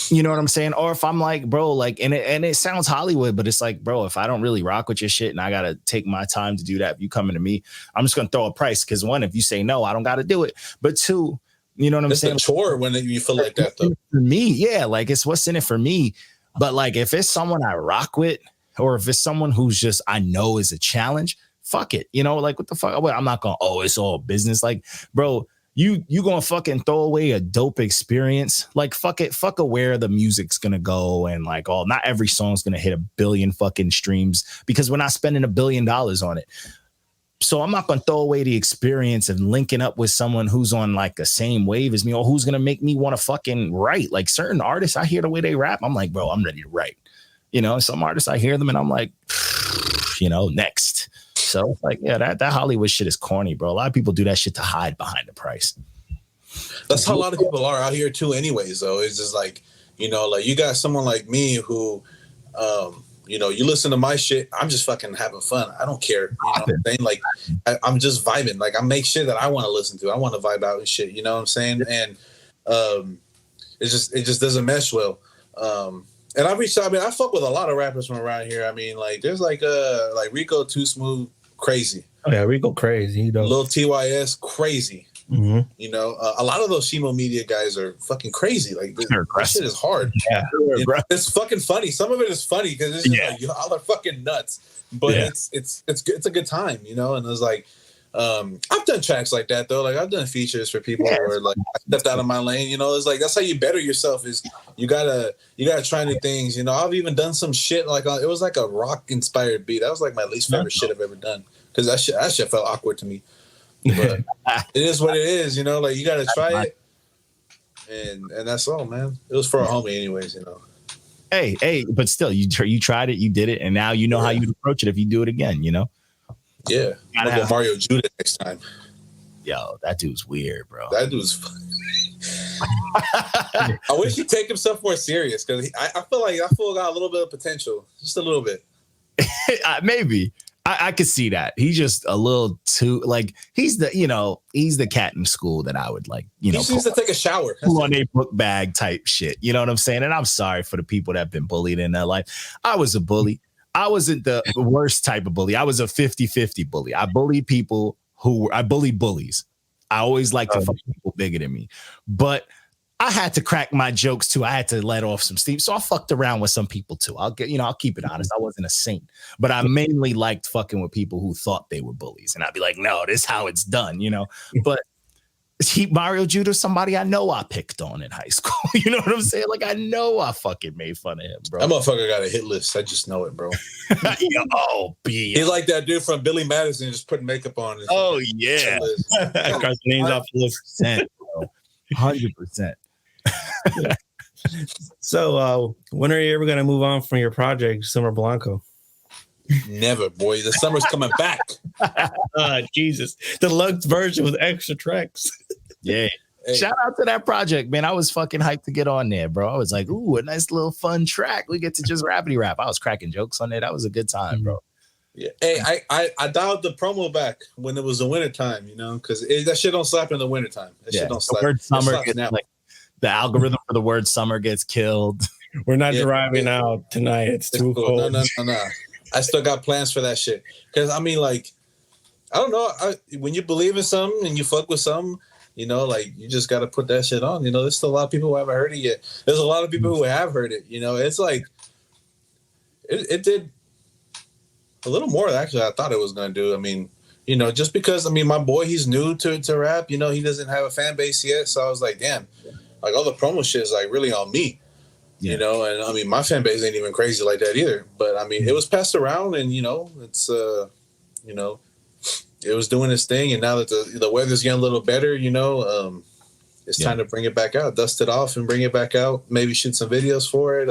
You know what I'm saying? Or if I'm like, bro, like, and it sounds Hollywood, but it's like, bro, if I don't really rock with your shit and I got to take my time to do that, if you coming to me, I'm just going to throw a price. Because one, if you say no, I don't got to do it. But two, you know what I'm saying? It's a chore when you feel like that, though. For me, yeah, like it's what's in it for me. But like if it's someone I rock with, or if it's someone who's just I know is a challenge, fuck it. Like what the fuck? I'm not going, it's all business. Like, bro, you gonna fucking throw away a dope experience? Like, fuck it. Fuck where the music's gonna go, and like not every song's gonna hit 1 billion fucking streams because we're not spending $1 billion on it. So I'm not gonna throw away the experience of linking up with someone who's on like the same wave as me, or who's gonna make me want to fucking write. Like certain artists, I hear the way they rap, I'm like, bro, I'm ready to write. Some artists I hear them and I'm like, next. So it's like, yeah, that Hollywood shit is corny, bro. A lot of people do that shit to hide behind the price. That's how a lot of people are out here too anyways, though. It's just like, like you got someone like me who, you listen to my shit, I'm just fucking having fun. I don't care. You know what I'm saying? Like, I'm just vibing. Like, I make shit that I want to listen to. I want to vibe out and shit. You know what I'm saying? And it just doesn't mesh well. And I fuck with a lot of rappers from around here. I mean, like, there's like Rico Too Smooth, crazy. Oh yeah, Rico crazy. Lil TYS, crazy. Mm-hmm. A lot of those Shimo Media guys are fucking crazy. Like, this shit is hard. Yeah, it's fucking funny. Some of it is funny because it's just like y'all are fucking nuts. But it's a good time, And it's like, I've done tracks like that though. Like I've done features for people where like I stepped out of my lane. It's like that's how you better yourself. Is you gotta try new things. I've even done some shit like it was like a rock inspired beat. That was like my least favorite shit I've ever done because that shit felt awkward to me. But it is what it is. Like you gotta try it, and that's all, man. It was for a homie, anyways. Hey, but still, you tried it, you did it, and now you know how you'd approach it if you do it again. Yeah, I'm gonna go Mario Judah next time. Yo, that dude's weird, bro. That dude's funny. I wish he'd take himself more serious because I feel like got a little bit of potential, just a little bit. Maybe I could see that. He's just a little too like he's the cat in school that I would like. He needs to take a shower. Pull on a book bag type shit. You know what I'm saying? And I'm sorry for the people that have been bullied in their life. I was a bully. I wasn't the worst type of bully. I was a 50-50 bully. I bullied people I bullied bullies. I always liked to fuck people bigger than me. But I had to crack my jokes too. I had to let off some steam. So I fucked around with some people too. I'll keep it honest. I wasn't a saint. But I mainly liked fucking with people who thought they were bullies. And I'd be like, no, this is how it's done, But Mario Judah, somebody I know I picked on in high school. You know what I'm saying? Like I know I fucking made fun of him, bro. That motherfucker got a hit list. I just know it, bro. He's like that dude from Billy Madison just putting makeup on. Oh yeah, cross names off the list. 100%. So when are you ever gonna move on from your project, Summer Blanco? Never, boy. The summer's coming back. Jesus. Deluxe version with extra tracks. Yeah. Hey. Shout out to that project, man. I was fucking hyped to get on there, bro. I was like, ooh, a nice little fun track. We get to just rappity rap. I was cracking jokes on it. That was a good time, bro. Yeah. Hey, I dialed the promo back when it was the wintertime, because that shit don't slap in the wintertime. That shit don't slap. The word summer gets, like, the algorithm for the word summer gets killed. We're not driving out tonight. It's too cold. No. I still got plans for that shit. Because, I mean, like, I don't know. When you believe in something and you fuck with something, like, you just got to put that shit on. There's still a lot of people who haven't heard it yet. There's a lot of people who have heard it. It's like, it did a little more than actually I thought it was going to do. I mean, just because, my boy, he's new to rap. He doesn't have a fan base yet. So I was like, damn, like, all the promo shit is, like, really on me. Yeah. And my fan base ain't even crazy like that either. But it was passed around, and it's it was doing its thing. And now that the weather's getting a little better, it's time to bring it back out, dust it off, and bring it back out. Maybe shoot some videos for it.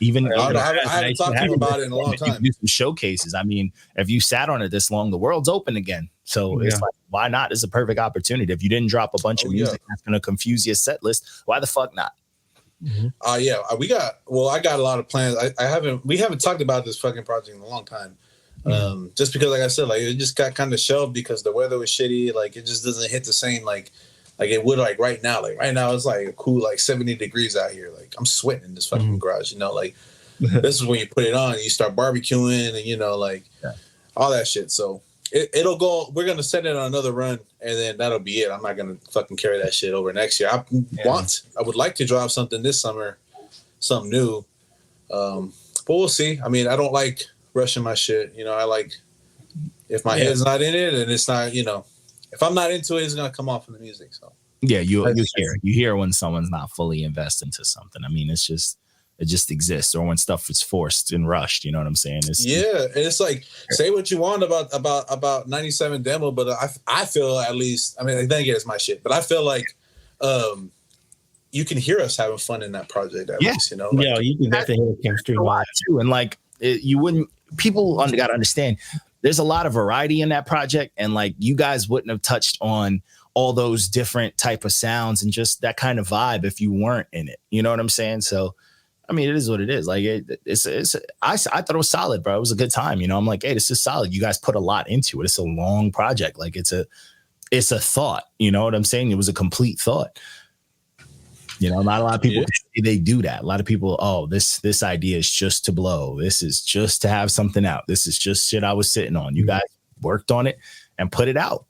Even I haven't talked to him about it in a long time. Do some showcases. I mean, if you sat on it this long, the world's open again. So it's like, why not? It's a perfect opportunity. If you didn't drop a bunch of music that's going to confuse your set list, why the fuck not? I got a lot of plans. We haven't talked about this fucking project in a long time. Just because, like I said, like it just got kind of shelved because the weather was shitty. Like it just doesn't hit the same like it would like right now. Like right now it's like cool, like 70 degrees out here. Like I'm sweating in this fucking garage, you know, like this is when you put it on and you start barbecuing and, you know, like all that shit. So it'll go, we're going to send it on another run and then that'll be it. I'm not going to fucking carry that shit over next year. I would like to drop something this summer, something new. But we'll see. I mean, I don't like rushing my shit. You know, I like, if my head's not in it and it's not, you know, if I'm not into it, it's gonna come off in the music. So yeah, you hear when someone's not fully invested into something. I mean, it just exists, or when stuff is forced and rushed. You know what I'm saying? And it's like say what you want about 97 demo, but I feel at least. I mean, then again, it's my shit, but I feel like you can hear us having fun in that project at least. You know, like, you can definitely hear the chemistry a lot too, and like you wouldn't. People got to understand. There's a lot of variety in that project, and like you guys wouldn't have touched on all those different type of sounds and just that kind of vibe if you weren't in it. You know what I'm saying? So, I mean, it is what it is. Like I thought it was solid, bro. It was a good time. You know, I'm like, hey, this is solid. You guys put a lot into it. It's a long project. Like it's a thought. You know what I'm saying? It was a complete thought. You know, not a lot of people they do that. A lot of people, this idea is just to blow. This is just to have something out. This is just shit I was sitting on. You guys worked on it and put it out.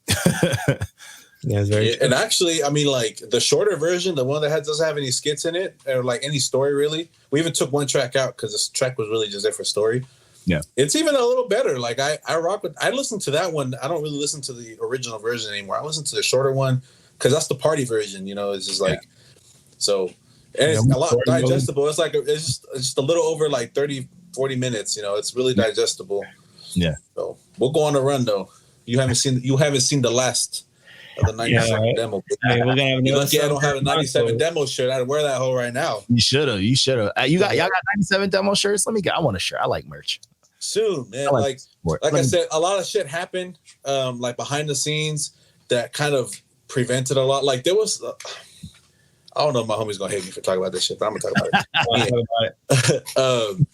And actually, I mean, like the shorter version, the one that doesn't have any skits in it or like any story really. We even took one track out because this track was really just there for story. Yeah, it's even a little better. Like I listen to that one. I don't really listen to the original version anymore. I listen to the shorter one because that's the party version. You know, it's just like. So, and it's a lot digestible. It's like, it's just a little over like 30, 40 minutes, you know, it's really digestible. Yeah. So we'll go on a run though. You haven't seen the last of the 97 demo. Hey, we're gonna have lucky I don't have a 97 demo shirt. I'd wear that hoe right now. You should have. Y'all got 97 demo shirts? I want a shirt. I like merch. Soon, man. Like I said, a lot of shit happened, like behind the scenes that kind of prevented a lot. Like there was, I don't know if my homie's gonna hate me for talking about this shit, but I'm gonna talk about it.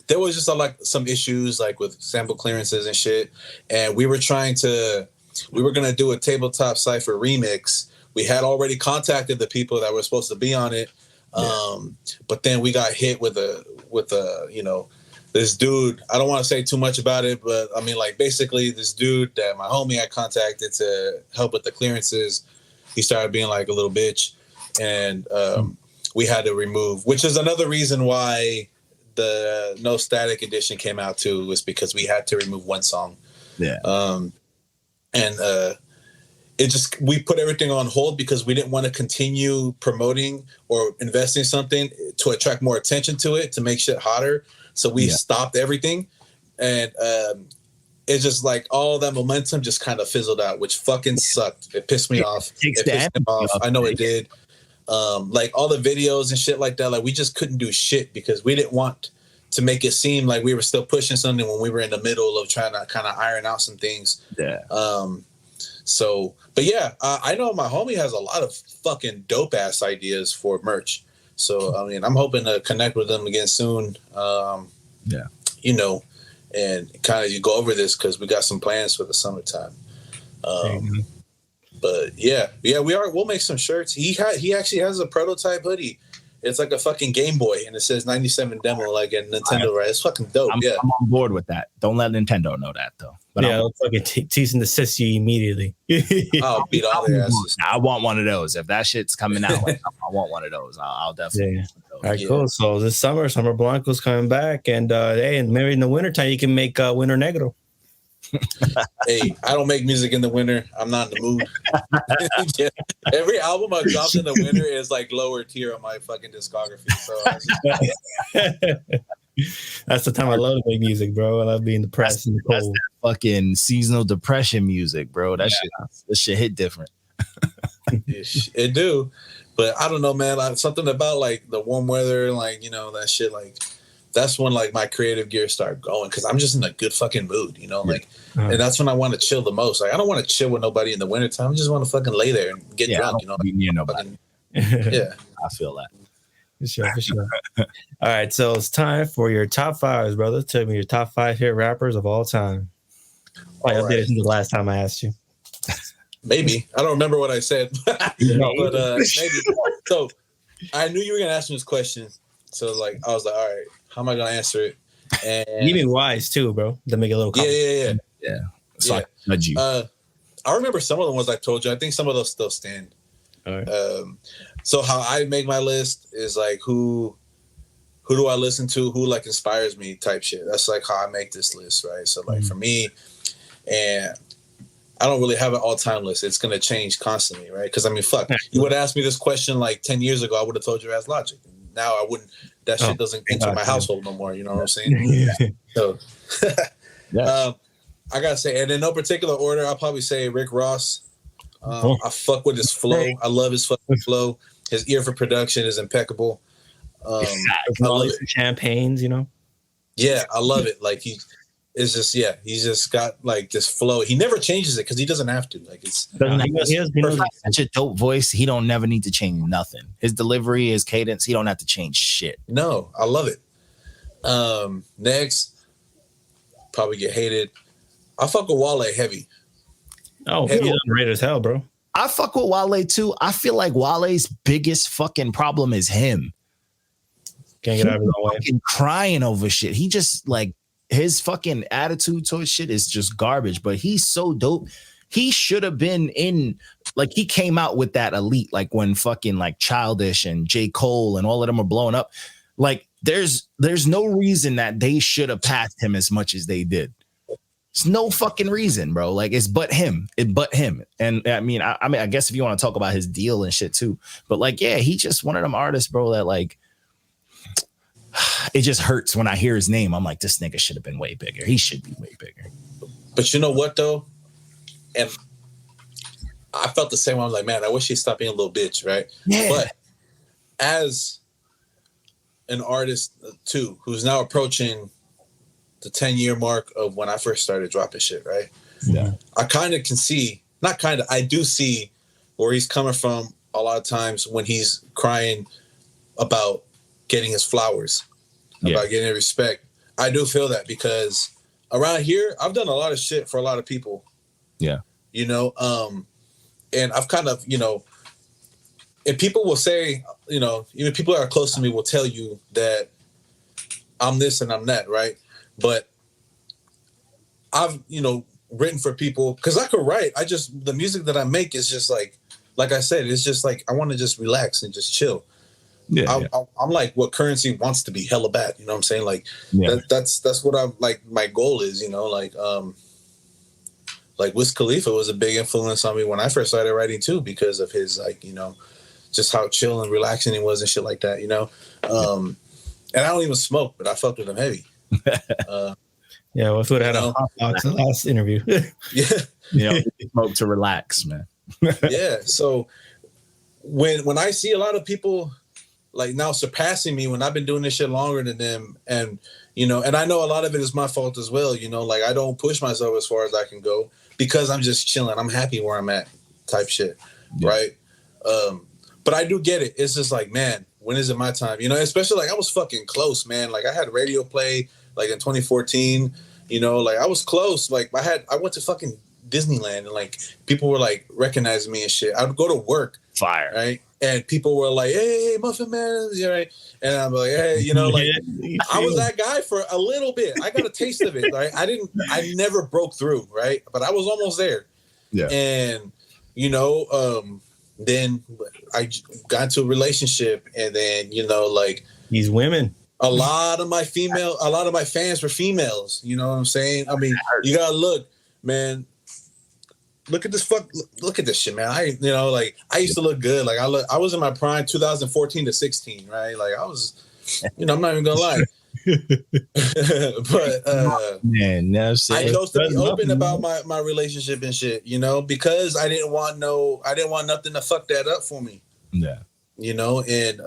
There was just like some issues like with sample clearances and shit, and we were gonna do a tabletop cipher remix. We had already contacted the people that were supposed to be on it, but then we got hit with a you know, this dude. I don't want to say too much about it, but I mean, like basically this dude that my homie had contacted to help with the clearances, he started being like a little bitch. And we had to remove, which is another reason why the No Static edition came out too, was because we had to remove one song. Yeah. We put everything on hold because we didn't want to continue promoting or investing something to attract more attention to it, to make shit hotter. So we stopped everything. And it's just like all that momentum just kind of fizzled out, which fucking sucked. It pissed me off. I know it did. Like all the videos and shit like that, like we just couldn't do shit because we didn't want to make it seem like we were still pushing something when we were in the middle of trying to kind of iron out some things. Yeah. So, but yeah, I know my homie has a lot of fucking dope ass ideas for merch. So, I mean, I'm hoping to connect with them again soon. You know, and kind of go over this because we got some plans for the summertime. But yeah, we'll make some shirts. He actually has a prototype hoodie. It's like a fucking Game Boy, and it says 97 demo, like a Nintendo, right? It's fucking dope. I'm on board with that. Don't let Nintendo know that though. But I'll fucking cease and desist you immediately. I'll beat all their asses. I want one of those. If that shit's coming out, I want one of those. I'll definitely. Yeah. All right, cool. So this summer Blanco's coming back, and and maybe in the wintertime you can make Winter Negro. Hey, I don't make music in the winter. I'm not in the mood. Every album I've dropped in the winter is like lower tier on my fucking discography. So that's the time I love to make music, bro. I love being depressed and cold. That's that fucking seasonal depression music, bro. That shit hit different. It do, but I don't know, man. Like, something about like the warm weather, like that shit. Like that's when like my creative gears start going because I'm just in a good fucking mood, like, and that's when I want to chill the most. Like I don't want to chill with nobody in the wintertime. I just want to fucking lay there and get drunk, Near nobody. Yeah, I feel that. For sure. All right, so it's time for your top fives, brother. Tell me your top 5 hit rappers of all time. I updated since the last time I asked you. Maybe. I don't remember what I said. But maybe. So I knew you were gonna ask me this question. So like I was like, all right, how am I gonna answer it? And give me wise too, bro. To make it a little yeah. So I nudge you. I remember some of the ones I told you. I think some of those still stand. All right. So how I make my list is like who do I listen to, who like inspires me type shit. That's like how I make this list, right? So like for me, and I don't really have an all-time list. It's gonna change constantly, right? Because I mean, fuck, you would ask me this question like 10 years ago, I would have told you as Logic. Now I wouldn't. That shit doesn't enter my household no more. You know what I'm saying? So, I gotta say, and in no particular order, I'll probably say Rick Ross. I fuck with his flow. I love his fucking flow. His ear for production is impeccable. I love it. Champagnes, Yeah, I love it. Like he's just got like this flow. He never changes it because he doesn't have to. Like he has such a dope voice. He don't never need to change nothing. His delivery, his cadence, he don't have to change shit. No, I love it. Next, probably get hated. I fuck with Wale heavy. Oh, he's underrated as hell, bro. I fuck with Wale too. I feel like Wale's biggest fucking problem is him. Can't get out of his own way. Fucking crying over shit. He just like his fucking attitude towards shit is just garbage. But he's so dope. He should have been in, like, he came out with that elite, like when fucking like Childish and J. Cole and all of them are blowing up. Like, there's no reason that they should have passed him as much as they did. It's no fucking reason, bro. Like, it's but him. And I mean, I guess if you want to talk about his deal and shit too, but like, yeah, he just one of them artists, bro, that like, it just hurts when I hear his name. I'm like, this nigga should have been way bigger. He should be way bigger. But you know what though? And I felt the same way. I was like, man, I wish he'd stop being a little bitch, right? Yeah. But as an artist too, who's now approaching the 10-year mark of when I first started dropping shit, right? Yeah. I kind of can see, I do see where he's coming from a lot of times when he's crying about getting his flowers, about getting respect. I do feel that because around here, I've done a lot of shit for a lot of people. Yeah. And I've kind of, and people will say, even people that are close to me will tell you that I'm this and I'm that, right? But I've, written for people because I could write. The music that I make is just like I said, it's just like I want to just relax and just chill. Yeah, I'm like what Currency wants to be hella bad. You know what I'm saying? Like that's what I'm like. My goal is, like Wiz Khalifa was a big influence on me when I first started writing too, because of his just how chill and relaxing he was and shit like that. And I don't even smoke, but I fucked with him heavy. Yeah, well, if we would have had a hot box in the last interview. Smoke to relax, man. Yeah. So when I see a lot of people like now surpassing me when I've been doing this shit longer than them, and and I know a lot of it is my fault as well. Like I don't push myself as far as I can go because I'm just chilling. I'm happy where I'm at, type shit, right? But I do get it. It's just like, man, when is it my time? Especially like I was fucking close, man. Like I had radio play like in 2014. Like I was close. Like I went to fucking Disneyland and like people were like recognizing me and shit. I would go to work, fire, right? And people were like, "Hey, Muffin Man," right? And I'm like, "Hey, like I was that guy for a little bit. I got a taste of it, right? I never broke through, right? But I was almost there. Yeah. And then I got into a relationship, and then like these women. A lot of my fans were females. You know what I'm saying? I mean, you gotta look, man. Look at this look at this shit, man. I used to look good. Like I was in my prime 2014 to 16, right? Like I was, I'm not even gonna lie. Man, no, I chose to be open about my relationship and shit, you know, because I didn't want nothing to fuck that up for me. Yeah. You know, and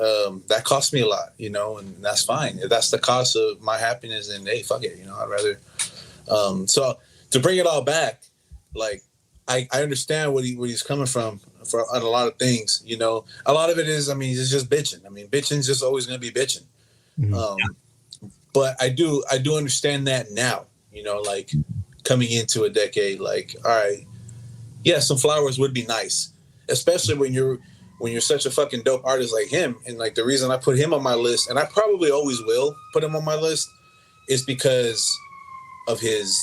that cost me a lot, you know, and that's fine. If that's the cost of my happiness, then hey, fuck it, you know, I'd rather. So to bring it all back, like I understand what he's coming from for on a lot of things, you know. A lot of it is, I mean, it's just bitching. I mean, bitching's just always gonna be bitching. But I do understand that now, you know, like coming into a decade, like, all right, yeah, some flowers would be nice, especially when you're such a fucking dope artist like him. And like the reason I put him on my list, and I probably always will put him on my list, is because of his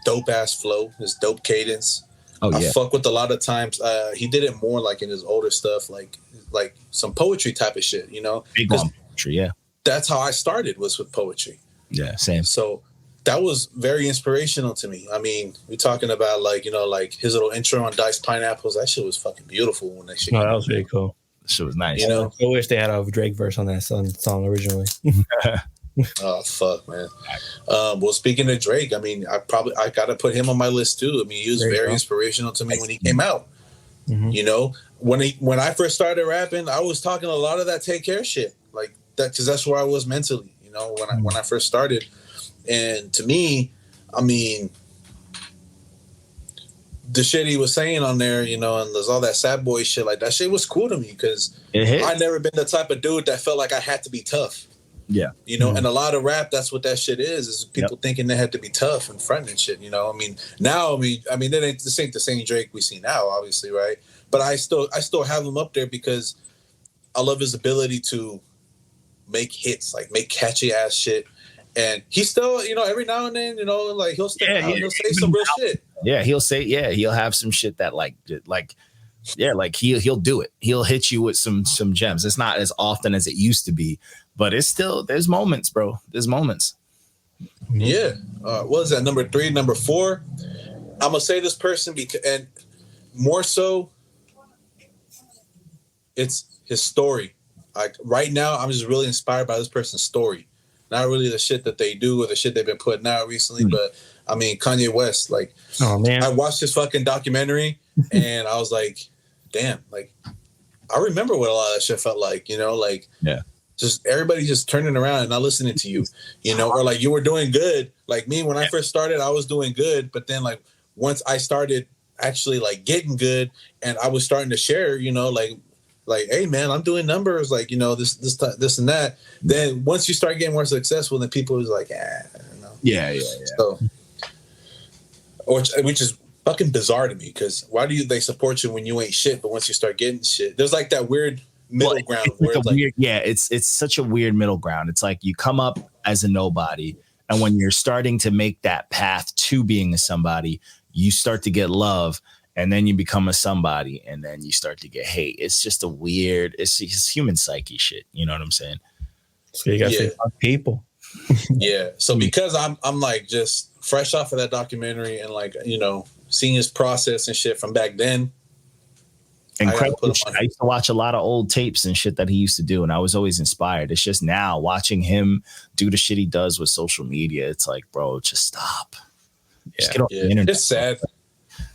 dope ass flow, his dope cadence. Oh, yeah. I fuck with a lot of times. He did it more like in his older stuff, like some poetry type of shit, you know? Big on poetry, yeah. That's how I started, was with poetry. Yeah, same. So that was very inspirational to me. I mean, we're talking about like, you know, like his little intro on Diced Pineapples. That shit was fucking beautiful when that shit. Oh, that was really cool. That shit was nice. You know, I wish they had a Drake verse on that song originally. Oh fuck, man. Well, speaking of Drake, I mean, I gotta put him on my list too. I mean, he was very inspirational to me when he came out. You know, when I first started rapping, I was talking a lot of that Take Care shit, like that, because that's where I was mentally. You know, when I first started, and to me, I mean, the shit he was saying on there, you know, and there's all that sad boy shit, like that shit was cool to me because I never been the type of dude that felt like I had to be tough. Yeah. You know, and a lot of rap, that's what that shit is people thinking they had to be tough and front and shit, you know. I mean, now, this ain't the same Drake we see now, obviously, right? But I still have him up there because I love his ability to make hits, like make catchy ass shit. And he still, you know, every now and then, you know, like he'll say some real shit. Yeah, he'll have some shit that like he'll do it. He'll hit you with some gems. It's not as often as it used to be, but it's still, there's moments, bro. There's moments. Yeah. What is that? Number 3, number 4. I'm gonna say this person because, and more so, it's his story. Like right now, I'm just really inspired by this person's story. Not really the shit that they do or the shit they've been putting out recently, but I mean Kanye West. Like, oh man, I watched this fucking documentary and I was like, damn, like I remember what a lot of that shit felt like, you know, like just everybody just turning around and not listening to you, you know, or like you were doing good. Like me, when I first started, I was doing good, but then like once I started actually like getting good and I was starting to share, you know, like, hey man, I'm doing numbers, like, you know, this and that. Then once you start getting more successful, then people is like, you know. Yeah. So, which is fucking bizarre to me, because why do they support you when you ain't shit, but once you start getting shit, there's like that weird middle ground. It's such a weird middle ground. It's like you come up as a nobody, and when you're starting to make that path to being a somebody, you start to get love. And then you become a somebody, and then you start to get hate. It's just a weird, it's human psyche shit. You know what I'm saying? So you gotta say fuck people. Yeah. So because I'm like just fresh off of that documentary and like, you know, seeing his process and shit from back then. Incredible. I used to watch a lot of old tapes and shit that he used to do, and I was always inspired. It's just now watching him do the shit he does with social media. It's like, bro, just stop. Just get off the internet. It's sad.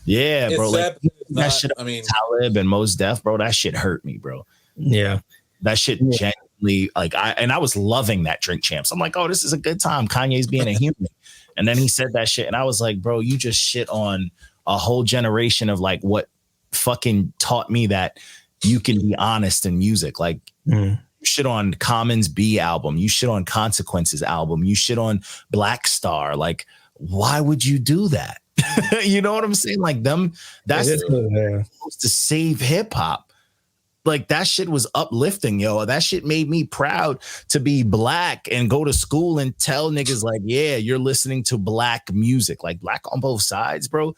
Yeah, bro. Like, that shit. I mean, Talib and Mos Def, bro. That shit hurt me, bro. Yeah, that shit genuinely. Like, I was loving that Drink Champs. I'm like, oh, this is a good time. Kanye's being a human. And then he said that shit, and I was like, bro, you just shit on a whole generation of like what fucking taught me that you can be honest in music. Like, you shit on Common's B album. You shit on Consequences album. You shit on Black Star. Like, why would you do that? You know what I'm saying? Like that's supposed to save hip hop. Like that shit was uplifting, yo. That shit made me proud to be black and go to school and tell niggas like, yeah, you're listening to black music, like Black on Both Sides, bro.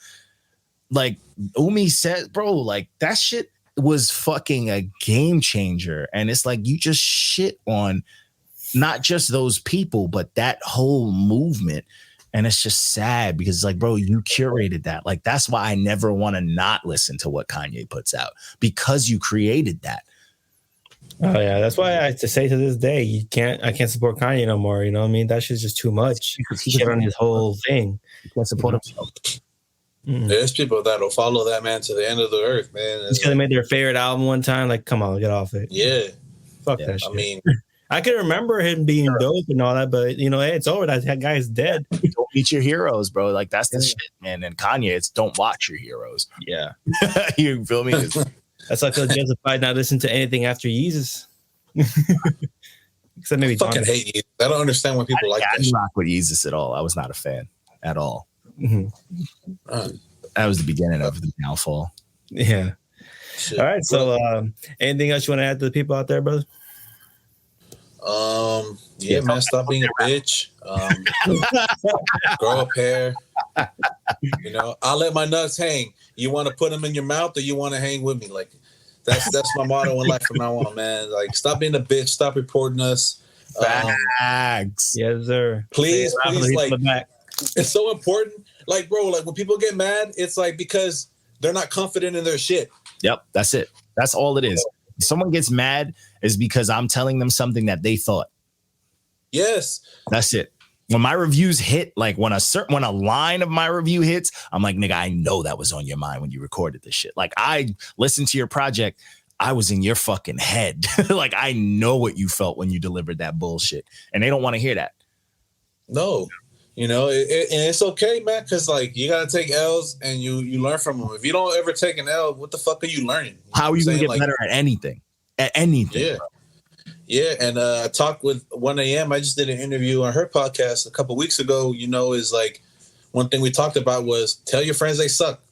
Like Umi said, bro, like that shit was fucking a game changer. And it's like you just shit on not just those people, but that whole movement. And it's just sad because it's like, bro, you curated that. Like, that's why I never want to not listen to what Kanye puts out, because you created that. Oh yeah, that's why I to say to this day, I can't support Kanye no more. You know what I mean? That shit's just too much. He shit on his whole thing. You can't support himself. There's people that'll follow that man to the end of the earth, man. Just because they made their favorite album one time, like, come on, get off it. Yeah. Fuck that shit. I mean, I can remember him being dope and all that, but you know, hey, it's over. That guy's dead. Don't meet your heroes, bro. Like that's the shit, man. And Kanye, it's don't watch your heroes. Yeah. You feel me? That's why I feel justified not listening to anything after Yeezus. Except maybe I fucking hate Yeezus. I don't understand why people like that. I didn't rock with Yeezus at all. I was not a fan at all. That was the beginning of the downfall. Yeah. Shit. All right. So, anything else you want to add to the people out there, brother? Yeah, man. Stop being a bitch. Grow up hair. You know, I'll let my nuts hang. You want to put them in your mouth, or you want to hang with me? Like, that's my motto in life from now on, man. Like, stop being a bitch. Stop reporting us. Facts. Yes, sir. Please, like, it's so important. Like, bro, like when people get mad, it's like because they're not confident in their shit. Yep, that's it. That's all it is. If someone gets mad is because I'm telling them something that they thought. Yes. That's it. When my reviews hit, like when a line of my review hits, I'm like, nigga, I know that was on your mind when you recorded this shit. Like I listened to your project. I was in your fucking head. Like I know what you felt when you delivered that bullshit. And they don't want to hear that. No. You know, and it's okay, man, because like you gotta take L's and you learn from them. If you don't ever take an L, what the fuck are you learning? How are you gonna get better at anything? At anything. Yeah. Bro. Yeah. And I talked with 1AM. I just did an interview on her podcast a couple weeks ago. You know, is like one thing we talked about was tell your friends they suck.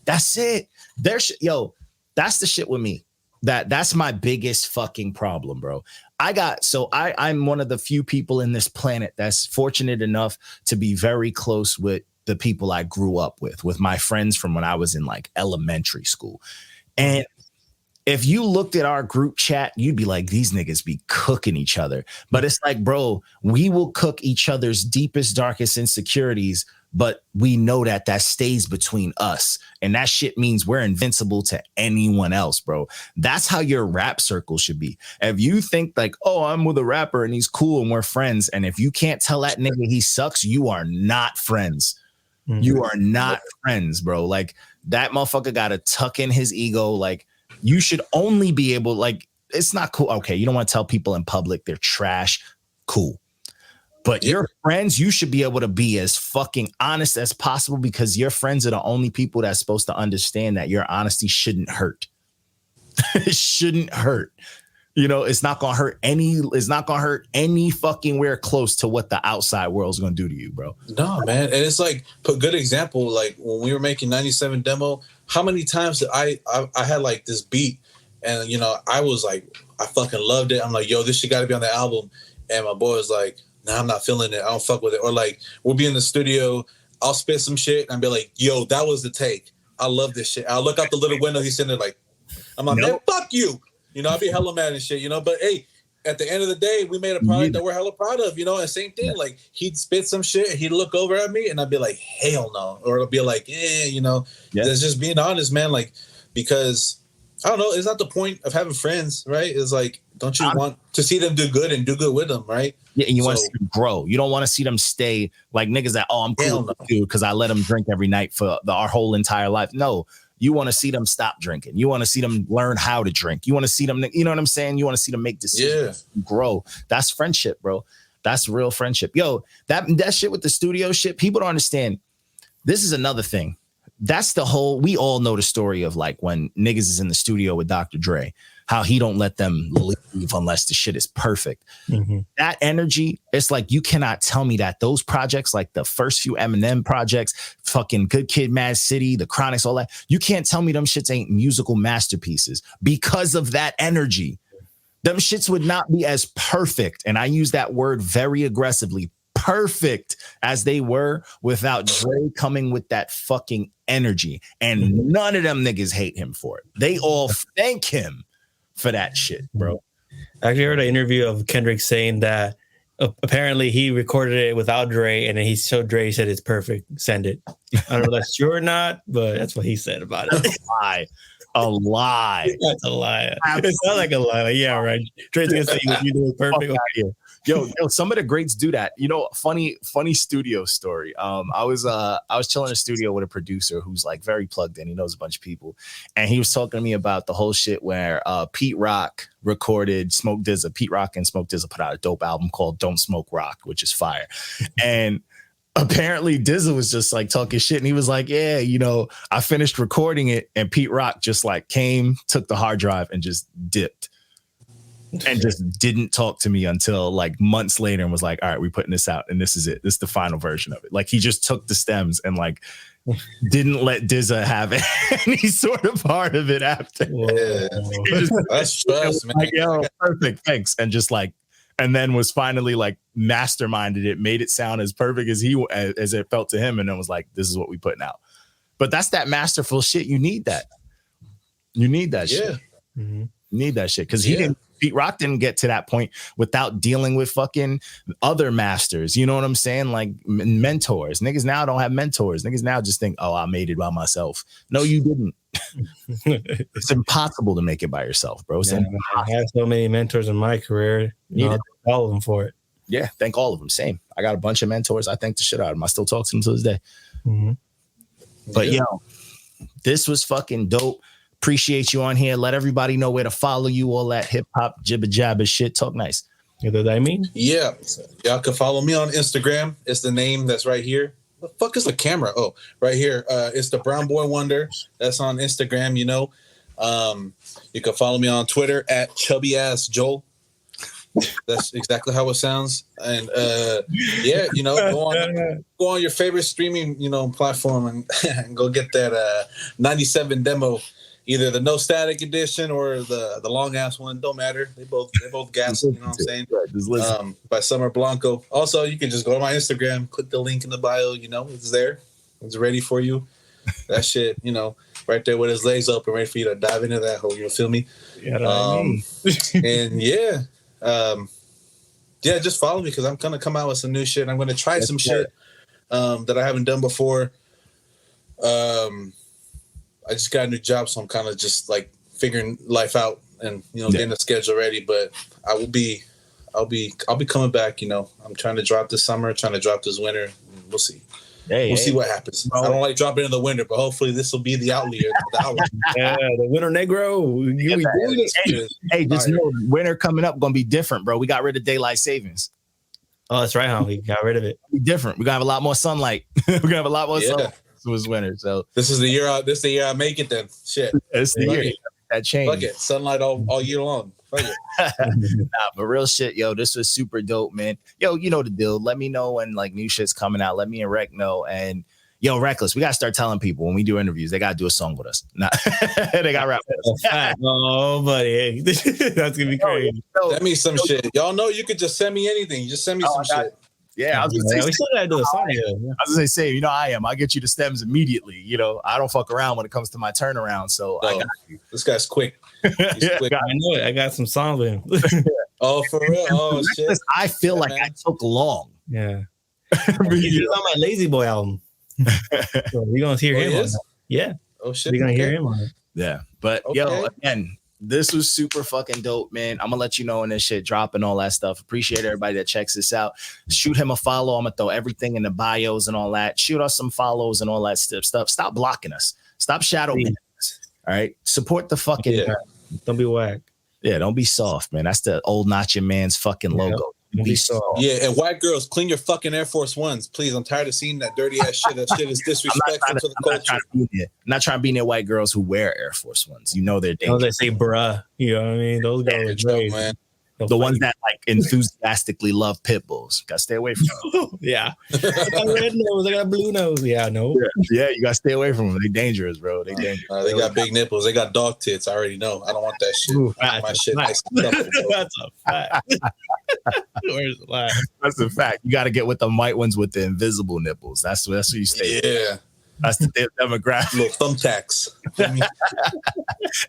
That's it. That's the shit with me. That's my biggest fucking problem, bro. I'm one of the few people in this planet that's fortunate enough to be very close with the people I grew up with my friends from when I was in like elementary school. And if you looked at our group chat, you'd be like, these niggas be cooking each other. But it's like, bro, we will cook each other's deepest, darkest insecurities, but we know that stays between us. And that shit means we're invincible to anyone else, bro. That's how your rap circle should be. If you think like, oh, I'm with a rapper and he's cool and we're friends, and if you can't tell that nigga he sucks, you are not friends. Mm-hmm. You are not friends, bro. Like that motherfucker got to tuck in his ego. Like you should only be able, like, it's not cool. Okay, you don't want to tell people in public they're trash. Cool. But your friends, you should be able to be as fucking honest as possible because your friends are the only people that's supposed to understand that your honesty shouldn't hurt. It shouldn't hurt. You know, it's not gonna hurt any fucking where close to what the outside world's gonna do to you, bro. No, man. And it's like a good example, like when we were making 97 demo, how many times did I had like this beat and you know, I was like, I fucking loved it. I'm like, yo, this shit gotta be on the album. And my boy was like, nah, I'm not feeling it. I don't fuck with it. Or like, we'll be in the studio. I'll spit some shit and be like, yo, that was the take. I love this shit. I'll look out the little window. He's sitting there like, I'm like, man, fuck you. You know, I'll be hella mad and shit, you know. But hey, at the end of the day, we made a product that we're hella proud of, you know. And same thing, like he'd spit some shit, he'd look over at me and I'd be like, hell no. Or it'll be like, you know, It's just being honest, man. Like, because I don't know, it's not the point of having friends, right? It's like, don't you want to see them do good and do good with them, right? Yeah, and you want to see them grow. You don't want to see them stay like niggas that, oh, I'm cool with you because I let them drink every night for our whole entire life. No, you want to see them stop drinking. You want to see them learn how to drink. You want to see them, you know what I'm saying? You want to see them make decisions, grow. That's friendship, bro. That's real friendship. Yo, that shit with the studio shit, people don't understand. This is another thing. That's the whole, we all know the story of like when niggas is in the studio with Dr. Dre, how he don't let them leave unless the shit is perfect. Mm-hmm. That energy, it's like, you cannot tell me that those projects, like the first few Eminem projects, fucking Good Kid, Mad City, the Chronics, all that, you can't tell me them shits ain't musical masterpieces because of that energy. Them shits would not be as perfect. And I use that word very aggressively, perfect as they were without Dre coming with that fucking energy. And none of them niggas hate him for it. They all thank him for that shit, bro. I actually heard an interview of Kendrick saying that apparently he recorded it without Dre, and then he showed Dre. He said it's perfect. Send it. I don't know if that's true or not, but that's what he said about it. A lie. That's a lie. It sounds like a lie. Like, yeah, right. Dre's gonna say you do it perfect. Yo, some of the greats do that. You know, funny studio story. I was chilling in a studio with a producer who's like very plugged in. He knows a bunch of people, and he was talking to me about the whole shit where Pete Rock recorded Smoke DZA. Pete Rock and Smoke DZA put out a dope album called "Don't Smoke Rock," which is fire, and apparently DZA was just like talking shit, and he was like, yeah, you know, I finished recording it, and Pete Rock just like came, took the hard drive, and just dipped. And just didn't talk to me until like months later and was like, all right, we're putting this out and this is it. This is the final version of it. Like he just took the stems and like didn't let DZA have any sort of part of it after. Yeah. That's trust, man. Like, yo, perfect, thanks. And just like, and then was finally like masterminded it, made it sound as perfect as as it felt to him, and then was like, this is what we putting out. But that's that masterful shit. You need that. You need that shit. Mm-hmm. You need that shit. Because Pete Rock didn't get to that point without dealing with fucking other masters. You know what I'm saying? Like mentors. Niggas now don't have mentors. Niggas now just think, oh, I made it by myself. No, you didn't. It's impossible to make it by yourself, bro. I had so many mentors in my career. You know, thank all of them for it. Yeah, thank all of them. Same. I got a bunch of mentors. I thank the shit out of them. I still talk to them to this day. Mm-hmm. But yo, this was fucking dope. Appreciate you on here. Let everybody know where to follow you. All that hip hop jibber jabber shit. Talk nice. You know what I mean? Yeah. Y'all can follow me on Instagram. It's the name that's right here. The fuck is the camera? Oh, right here. It's the Brown Boy Wonder. That's on Instagram, you know. You can follow me on Twitter at Chubby Ass Joel. That's exactly how it sounds. And yeah, you know, go on your favorite streaming, you know, platform and go get that 97 demo. Either the no static edition or the long ass one, don't matter. They both gas. You know what I'm saying? By Summer Blanco. Also, you can just go to my Instagram, click the link in the bio. You know, it's there. It's ready for you. That shit, you know, right there with his legs open, ready for you to dive into that hole. You feel me? Yeah. And yeah, just follow me because I'm gonna come out with some new shit. I'm gonna try some shit that I haven't done before. I just got a new job, so I'm kind of just like figuring life out and, you know, getting the schedule ready. But I'll be coming back. You know, I'm trying to drop this summer, trying to drop this winter. We'll see. We'll see what happens. I don't like dropping in the winter, but hopefully this will be the outlier. The winter Negro. Hey, just know winter coming up gonna be different, bro. We got rid of daylight savings. Oh, that's right, huh? We got rid of it. Be different. We're gonna have a lot more sunlight. We're gonna have a lot more sunlight. It was winter, so this is the year. This is the year I make it. Then shit. It's the year that changed. Fuck it, sunlight all year long. Fuck it. But real shit, yo. This was super dope, man. Yo, you know the deal. Let me know when like new shit's coming out. Let me and Rec know. And yo, Reckless, we gotta start telling people when we do interviews, they gotta do a song with us. They got rap with us. Oh, buddy, that's gonna be crazy. Send me some shit. Y'all know you could just send me anything. Just send me some shit. Yeah, I was gonna say, we still gotta do a song. I was gonna say, you know, I'll get you the stems immediately. You know, I don't fuck around when it comes to my turnaround. So I got you. This guy's quick. He's quick. I know it. I got some songs with him. Oh, for real? Oh shit! I feel like I took long. Yeah. He's on my Lazy Boy album. So you're gonna hear him on it. Yeah. Oh shit! You're gonna hear him on it. Yeah, but yo, again, this was super fucking dope, man. I'm gonna let you know when this shit drop and all that stuff. Appreciate everybody that checks this out. Shoot him a follow. I'm gonna throw everything in the bios and all that. Shoot us some follows and all that stuff. Stop blocking us. Stop shadow banning us. All right. Support the fucking. Don't be whack. Yeah, don't be soft, man. That's the old NotYamanz fucking logo. Be soft. Yeah, and white girls, clean your fucking Air Force Ones, please. I'm tired of seeing that dirty ass shit. That shit is disrespectful to the culture. I'm not trying to be near white girls who wear Air Force Ones. You know they're dangerous. They say bruh. You know what I mean? Those girls are great, man. The ones that like enthusiastically love pit bulls. Gotta stay away from them. Yeah. I got red nose, I got blue nose. Yeah, no. Yeah, you gotta stay away from them. They dangerous, bro. They dangerous. They got big nipples. They got dog tits. I already know. I don't want that shit. Ooh, my shit nice and stuffy, that's a fact. Where's the lie? That's a fact. You gotta get with the white ones with the invisible nipples. That's where you stay. Yeah. That's the demographic. Little thumbtacks.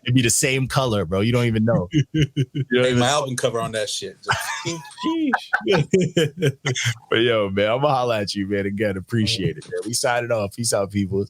It'd be the same color, bro. You don't even know. Hey, my album cover on that shit. But yo, man, I'm gonna holla at you, man. Again, appreciate it, man. We signing off. Peace out, people.